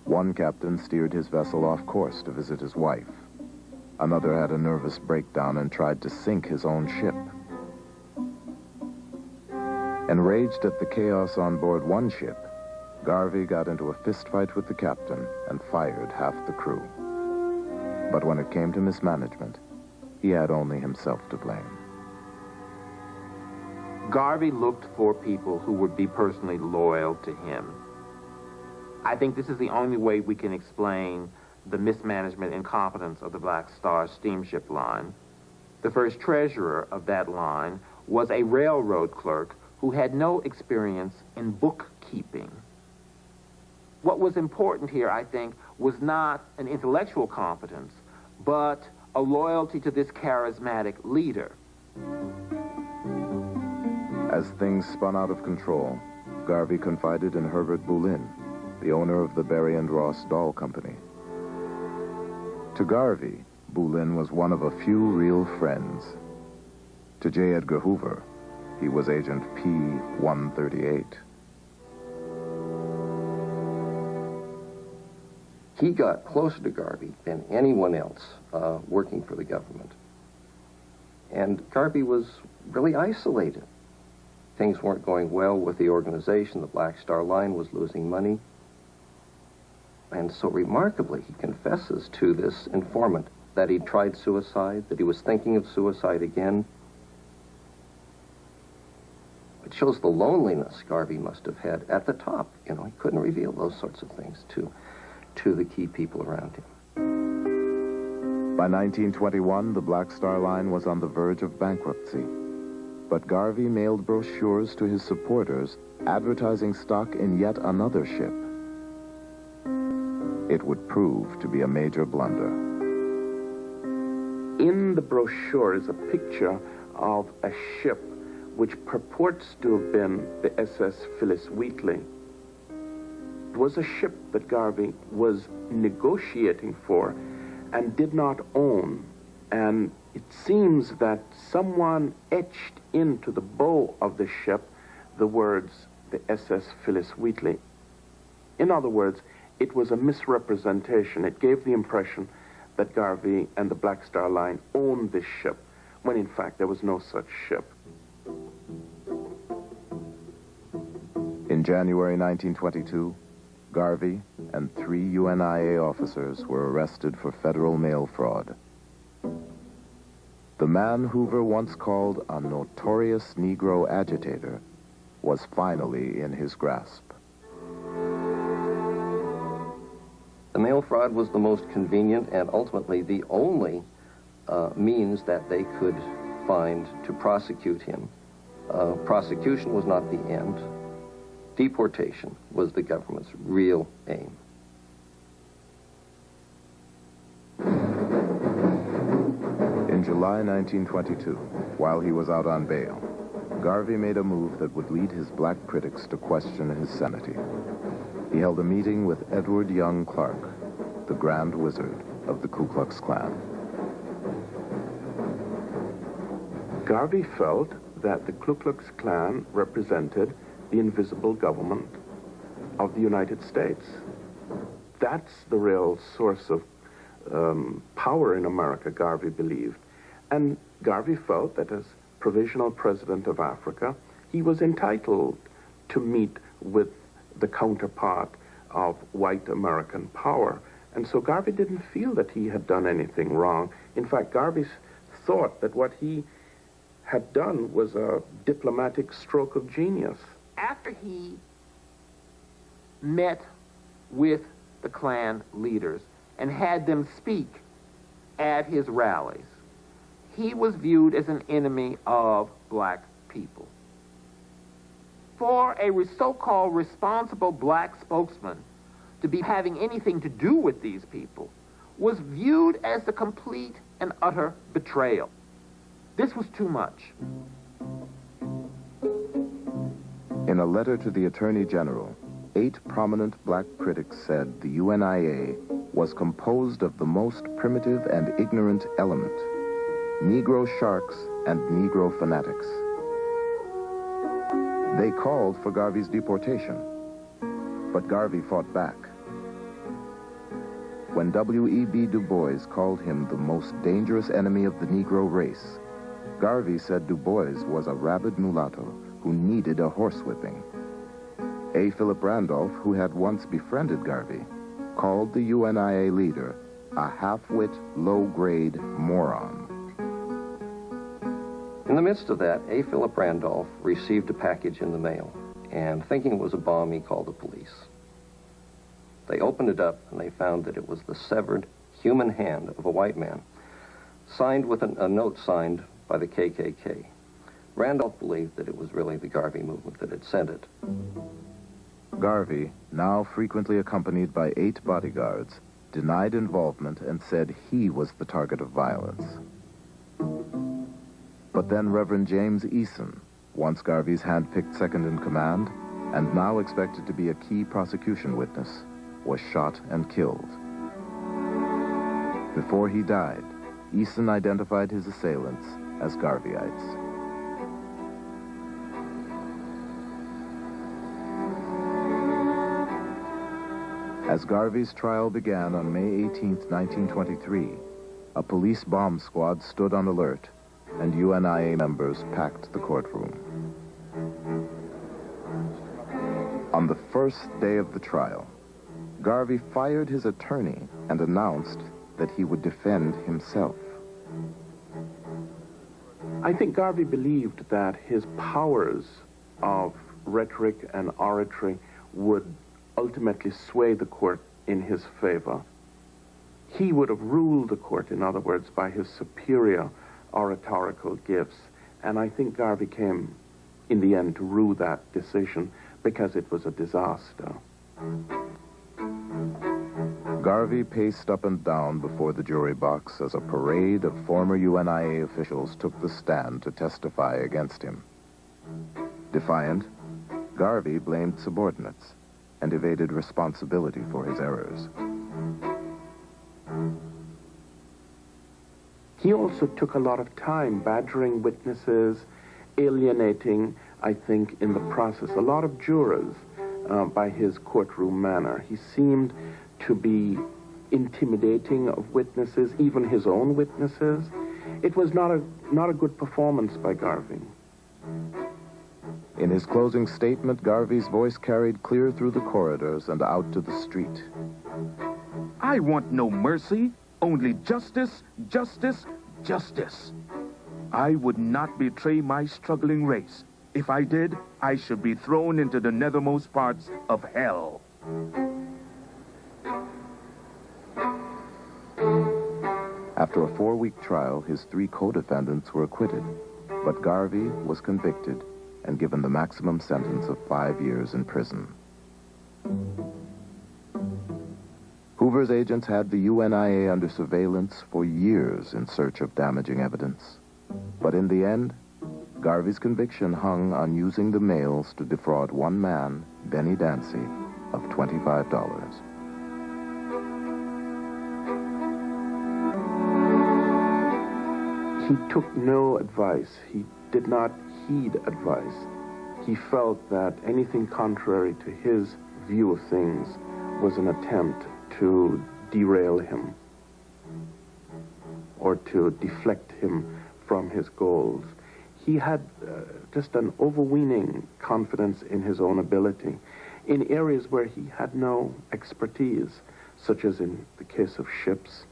Speaker 1: One captain steered his vessel off course to visit his wife. Another had a nervous breakdown and tried to sink his own ship. Enraged at the chaos on board one ship, Garvey got into a fistfight with the captain and fired half the crew. But when it came to mismanagement, he had only himself to blame.
Speaker 14: Garvey looked for people who would be personally loyal to him. I think this is the only way we can explain the mismanagement and incompetence of the Black Star steamship line. The first treasurer of that line was a railroad clerk who had no experience in bookkeeping. What was important here, I think, was not an intellectual competence, but a loyalty to this charismatic leader.
Speaker 1: As things spun out of control, Garvey confided in Herbert Boulin, the owner of the Berry and Ross Doll Company. To Garvey, Boulin was one of a few real friends. To J. Edgar Hoover, he was Agent P-138.
Speaker 19: He got closer to Garvey than anyone else working for the government. And Garvey was really isolated. Things weren't going well with the organization. The Black Star Line was losing money. And so remarkably, he confesses to this informant that he tried suicide, that he was thinking of suicide again. It shows the loneliness Garvey must have had at the top. You know, he couldn't reveal those sorts of things to the key people around him.
Speaker 1: By 1921, the Black Star Line was on the verge of bankruptcy. But Garvey mailed brochures to his supporters advertising stock in yet another ship. It would prove to be a major blunder.
Speaker 5: In the brochure is a picture of a ship which purports to have been the SS Phyllis Wheatley. It was a ship that Garvey was negotiating for and did not own. And it seems that someone etched into the bow of the ship the words, the SS Phyllis Wheatley. In other words, it was a misrepresentation. It gave the impression that Garvey and the Black Star Line owned this ship, when in fact there was no such ship.
Speaker 1: In January 1922, Garvey and 3 UNIA officers were arrested for federal mail fraud. The man Hoover once called a notorious Negro agitator was finally in his grasp.
Speaker 19: The mail fraud was the most convenient and ultimately the only means that they could find to prosecute him. Prosecution was not the end. Deportation was the government's real aim.
Speaker 1: In July 1922, while he was out on bail, Garvey made a move that would lead his black critics to question his sanity. He held a meeting with Edward Young Clark, the Grand Wizard of the Ku Klux Klan.
Speaker 5: Garvey felt that the Ku Klux Klan represented the invisible government of the United States. That's the real source of power in America, Garvey believed. And Garvey felt that as provisional president of Africa, he was entitled to meet with the counterpart of white American power. And so Garvey didn't feel that he had done anything wrong. In fact, Garvey thought that what he had done was a diplomatic stroke of genius.
Speaker 14: After he met with the Klan leaders and had them speak at his rallies, he was viewed as an enemy of black people. For a so-called responsible black spokesman to be having anything to do with these people was viewed as a complete and utter betrayal. This was too much.
Speaker 1: In a letter to the Attorney General, 8 prominent black critics said the UNIA was composed of the most primitive and ignorant element, Negro sharks and Negro fanatics. They called for Garvey's deportation, but Garvey fought back. When W.E.B. Du Bois called him the most dangerous enemy of the Negro race, Garvey said Du Bois was a rabid mulatto who needed a horsewhipping. A. Philip Randolph, who had once befriended Garvey, called the UNIA leader a half-wit, low-grade moron.
Speaker 19: In the midst of that, A. Philip Randolph received a package in the mail, and thinking it was a bomb, he called the police. They opened it up, and they found that it was the severed human hand of a white man, signed with a note signed by the KKK. Randolph believed that it was really the Garvey movement that had sent it.
Speaker 1: Garvey, now frequently accompanied by 8 bodyguards, denied involvement and said he was the target of violence. But then Reverend James Eason, once Garvey's hand-picked second-in-command, and now expected to be a key prosecution witness, was shot and killed. Before he died, Eason identified his assailants as Garveyites. As Garvey's trial began on May 18, 1923, a police bomb squad stood on alert, and UNIA members packed the courtroom. On the first day of the trial, Garvey fired his attorney and announced that he would defend himself.
Speaker 5: I think Garvey believed that his powers of rhetoric and oratory would ultimately sway the court in his favor. He would have ruled the court, in other words, by his superior oratorical gifts. And I think Garvey came, in the end, to rue that decision because it was a disaster.
Speaker 1: Garvey paced up and down before the jury box as a parade of former UNIA officials took the stand to testify against him. Defiant, Garvey blamed subordinates and evaded responsibility for his errors.
Speaker 5: He also took a lot of time badgering witnesses, alienating, I think, in the process, a lot of jurors by his courtroom manner. He seemed to be intimidating of witnesses, even his own witnesses. It was not a good performance by Garvey.
Speaker 1: In his closing statement, Garvey's voice carried clear through the corridors and out to the street.
Speaker 8: I want no mercy, only justice, justice, justice. I would not betray my struggling race. If I did, I should be thrown into the nethermost parts of hell.
Speaker 1: After a 4-week trial, his 3 co-defendants were acquitted, but Garvey was convicted and given the maximum sentence of 5 years in prison. Hoover's agents had the UNIA under surveillance for years in search of damaging evidence. But in the end, Garvey's conviction hung on using the mails to defraud one man, Benny Dancy, of $25.
Speaker 5: He took no advice. He did not heed advice. He felt that anything contrary to his view of things was an attempt to derail him or to deflect him from his goals. He had just an overweening confidence in his own ability in areas where he had no expertise, such as in the case of ships,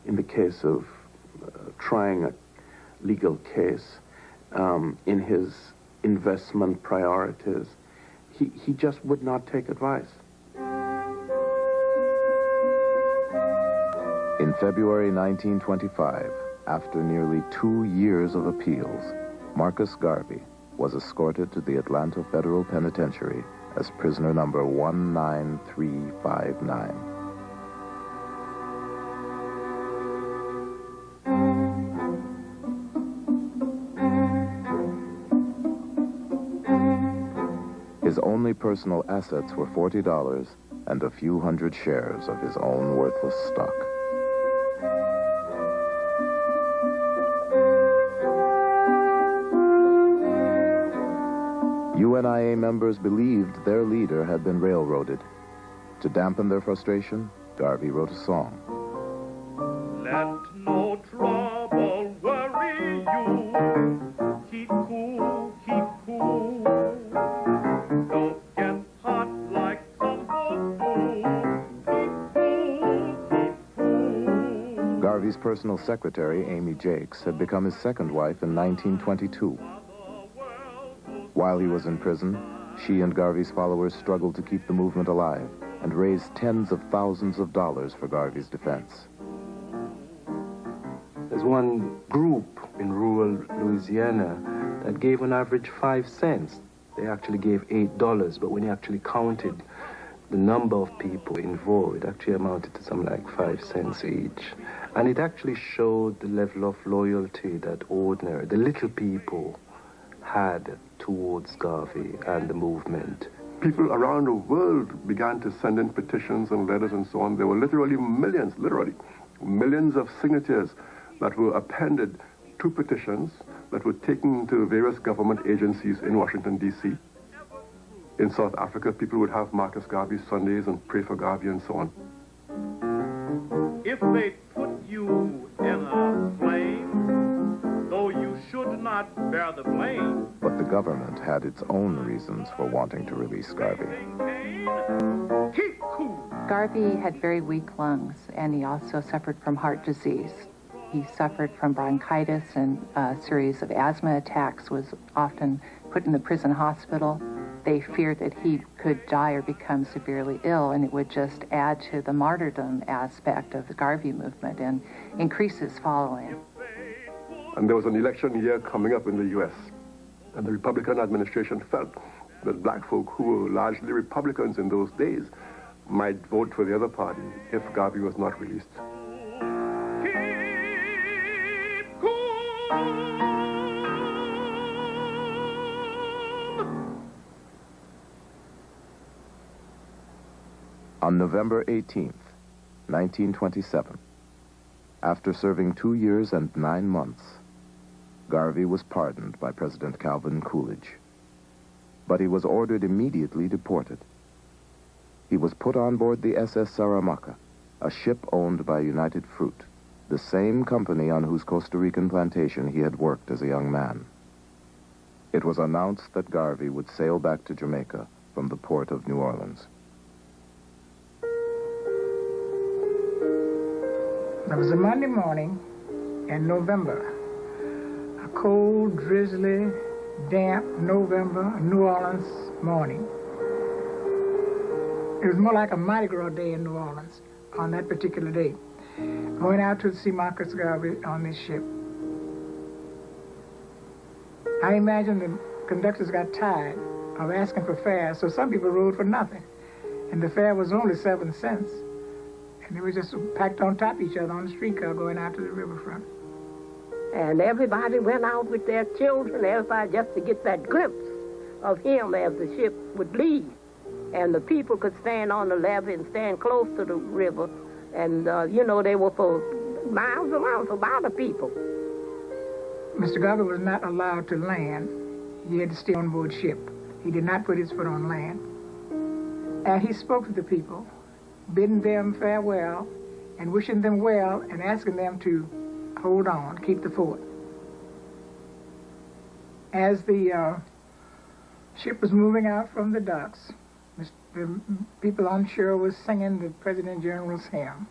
Speaker 5: in the case of trying a legal case, in his investment priorities. He just would not take advice.
Speaker 1: In February 1925, after nearly 2 years of appeals, Marcus Garvey was escorted to the Atlanta Federal Penitentiary as prisoner number 19359. His only personal assets were $40 and a few hundred shares of his own worthless stock. UNIA members believed their leader had been railroaded. To dampen their frustration, Garvey wrote a song.
Speaker 11: Let no trouble worry you. Keep cool, keep cool. Don't get hot like some folks do. Keep cool, keep cool.
Speaker 1: Garvey's personal secretary, Amy Jakes, had become his second wife in 1922. While he was in prison, she and Garvey's followers struggled to keep the movement alive. and raised tens of thousands of dollars for Garvey's defense.
Speaker 13: There's one group in rural Louisiana that gave on average 5 cents. They actually gave $8, but when you actually counted the number of people involved, it actually amounted to something like 5 cents each. And it actually showed the level of loyalty that the little people had towards Garvey and the movement.
Speaker 10: People around the world began to send in petitions and letters and so on. There were literally millions of signatures that were appended to petitions that were taken to various government agencies in Washington, D.C. In South Africa, people would have Marcus Garvey Sundays and pray for Garvey and so on.
Speaker 11: If they put you in a flame, though you should not bear the blame.
Speaker 1: But the government had its own reasons for wanting to release Garvey.
Speaker 11: Keep cool.
Speaker 9: Garvey had very weak lungs, and he also suffered from heart disease. He suffered from bronchitis and a series of asthma attacks, was often put in the prison hospital. They feared that he could die or become severely ill, and it would just add to the martyrdom aspect of the Garvey movement and increase his following.
Speaker 10: And there was an election year coming up in the U.S., and the Republican administration felt that black folk who were largely Republicans in those days might vote for the other party if Garvey was not released.
Speaker 1: On November 18th, 1927, after serving 2 years and 9 months, Garvey was pardoned by President Calvin Coolidge. But he was ordered immediately deported. He was put on board the SS Saramacca, a ship owned by United Fruit, the same company on whose Costa Rican plantation he had worked as a young man. It was announced that Garvey would sail back to Jamaica from the port of New Orleans.
Speaker 12: It was a Monday morning in November. A cold, drizzly, damp November New Orleans morning. It was more like a Mardi Gras day in New Orleans on that particular day. Going out to see Marcus Garvey on this ship. I imagine the conductors got tired of asking for fares, so some people rode for nothing. And the fare was only 7 cents. And they were just packed on top of each other on the streetcar going out to the riverfront.
Speaker 16: And everybody went out with their children, everybody just to get that glimpse of him as the ship would leave. And the people could stand on the levee and stand close to the river. And, you know, they were for miles around, for about the people.
Speaker 12: Mr. Garvey was not allowed to land. He had to stay on board ship. He did not put his foot on land. And he spoke to the people, bidding them farewell and wishing them well and asking them to hold on, keep the fort. As the ship was moving out from the docks, the people on shore was singing the President General's hymn.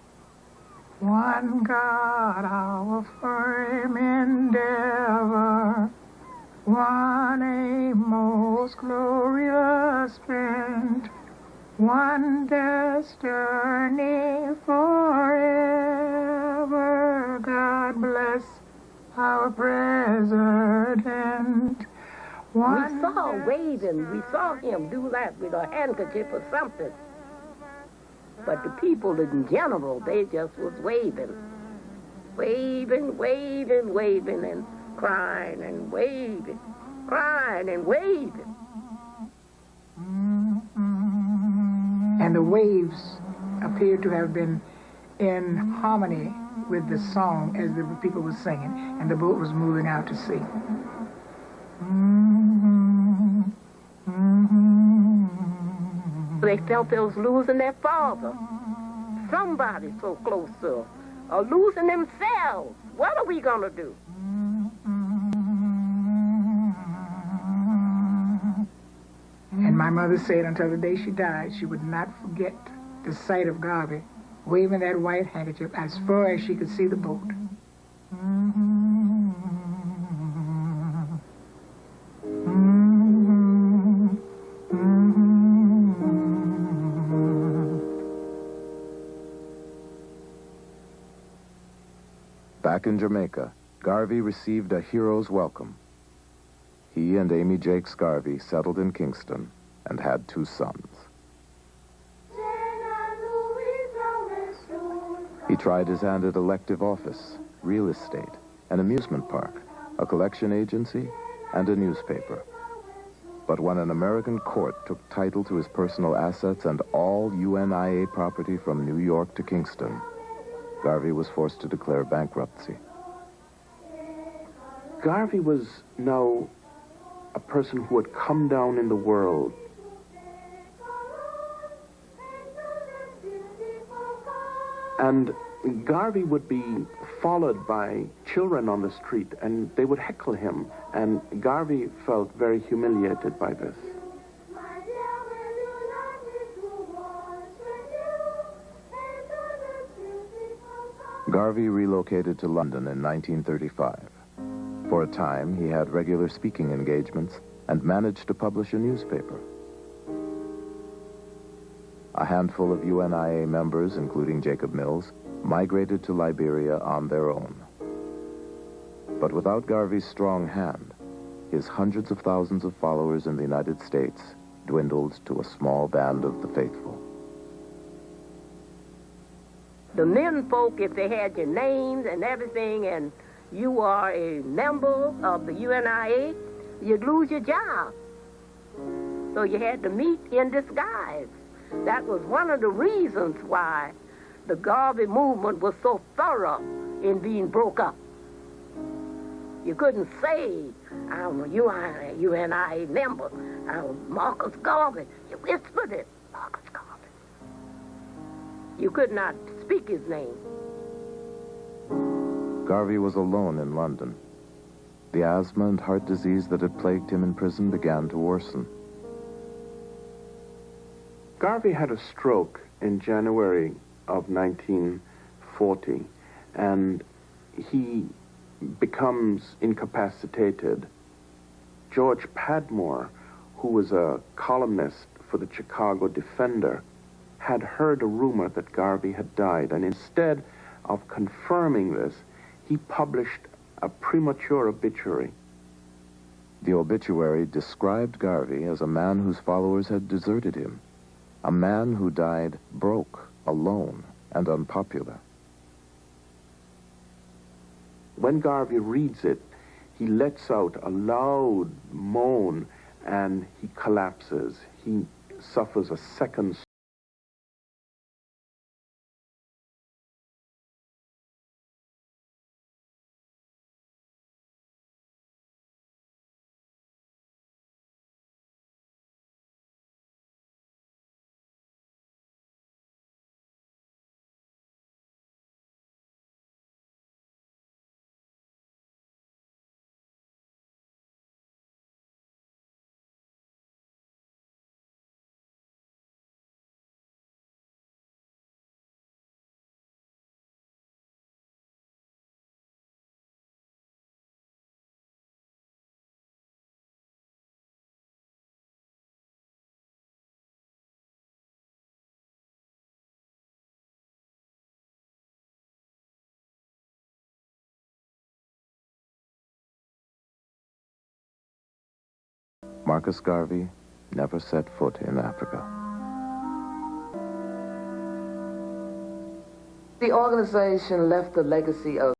Speaker 12: One God, our firm endeavor, one aim most glorious spent, one destiny forever. God bless our president.
Speaker 16: We saw waving. We saw him do that with a handkerchief or something. But the people in general, they just was waving. Waving, waving, waving, and crying and waving. Crying and waving.
Speaker 12: And the waves appeared to have been in harmony with the song as the people were singing, and the boat was moving out to sea.
Speaker 16: They felt they was losing their father. Somebody so close to them. Or losing themselves. What are we going to do?
Speaker 12: And my mother said until the day she died, she would not forget the sight of Garvey waving that white handkerchief as far as she could see the boat.
Speaker 1: Back in Jamaica, Garvey received a hero's welcome. He and Amy Jakes Garvey settled in Kingston and had 2 sons. He tried his hand at elective office, real estate, an amusement park, a collection agency, and a newspaper. But when an American court took title to his personal assets and all UNIA property from New York to Kingston, Garvey was forced to declare bankruptcy.
Speaker 5: Garvey was now a person who had come down in the world. And Garvey would be followed by children on the street, and they would heckle him, and Garvey felt very humiliated by this.
Speaker 1: Garvey relocated to London in 1935. For a time, he had regular speaking engagements and managed to publish a newspaper. A handful of UNIA members, including Jacob Mills, migrated to Liberia on their own. But without Garvey's strong hand, his hundreds of thousands of followers in the United States dwindled to a small band of the faithful.
Speaker 16: The men folk, if they had your names and everything, and you are a member of the UNIA, you'd lose your job. So you had to meet in disguise. That was one of the reasons why the Garvey movement was so thorough in being broke up. You couldn't say, I'm a UNIA member, I'm Marcus Garvey. You whispered it, Marcus Garvey. You could not speak his name.
Speaker 1: Garvey was alone in London. The asthma and heart disease that had plagued him in prison began to worsen.
Speaker 5: Garvey had a stroke in January of 1940, and he becomes incapacitated. George Padmore, who was a columnist for the Chicago Defender, had heard a rumor that Garvey had died, and instead of confirming this, he published a premature obituary.
Speaker 1: The obituary described Garvey as a man whose followers had deserted him, a man who died broke, alone, and unpopular.
Speaker 5: When Garvey reads it, he lets out a loud moan and he collapses. He suffers a second
Speaker 1: Marcus Garvey never set foot in Africa.
Speaker 15: The organization left a legacy of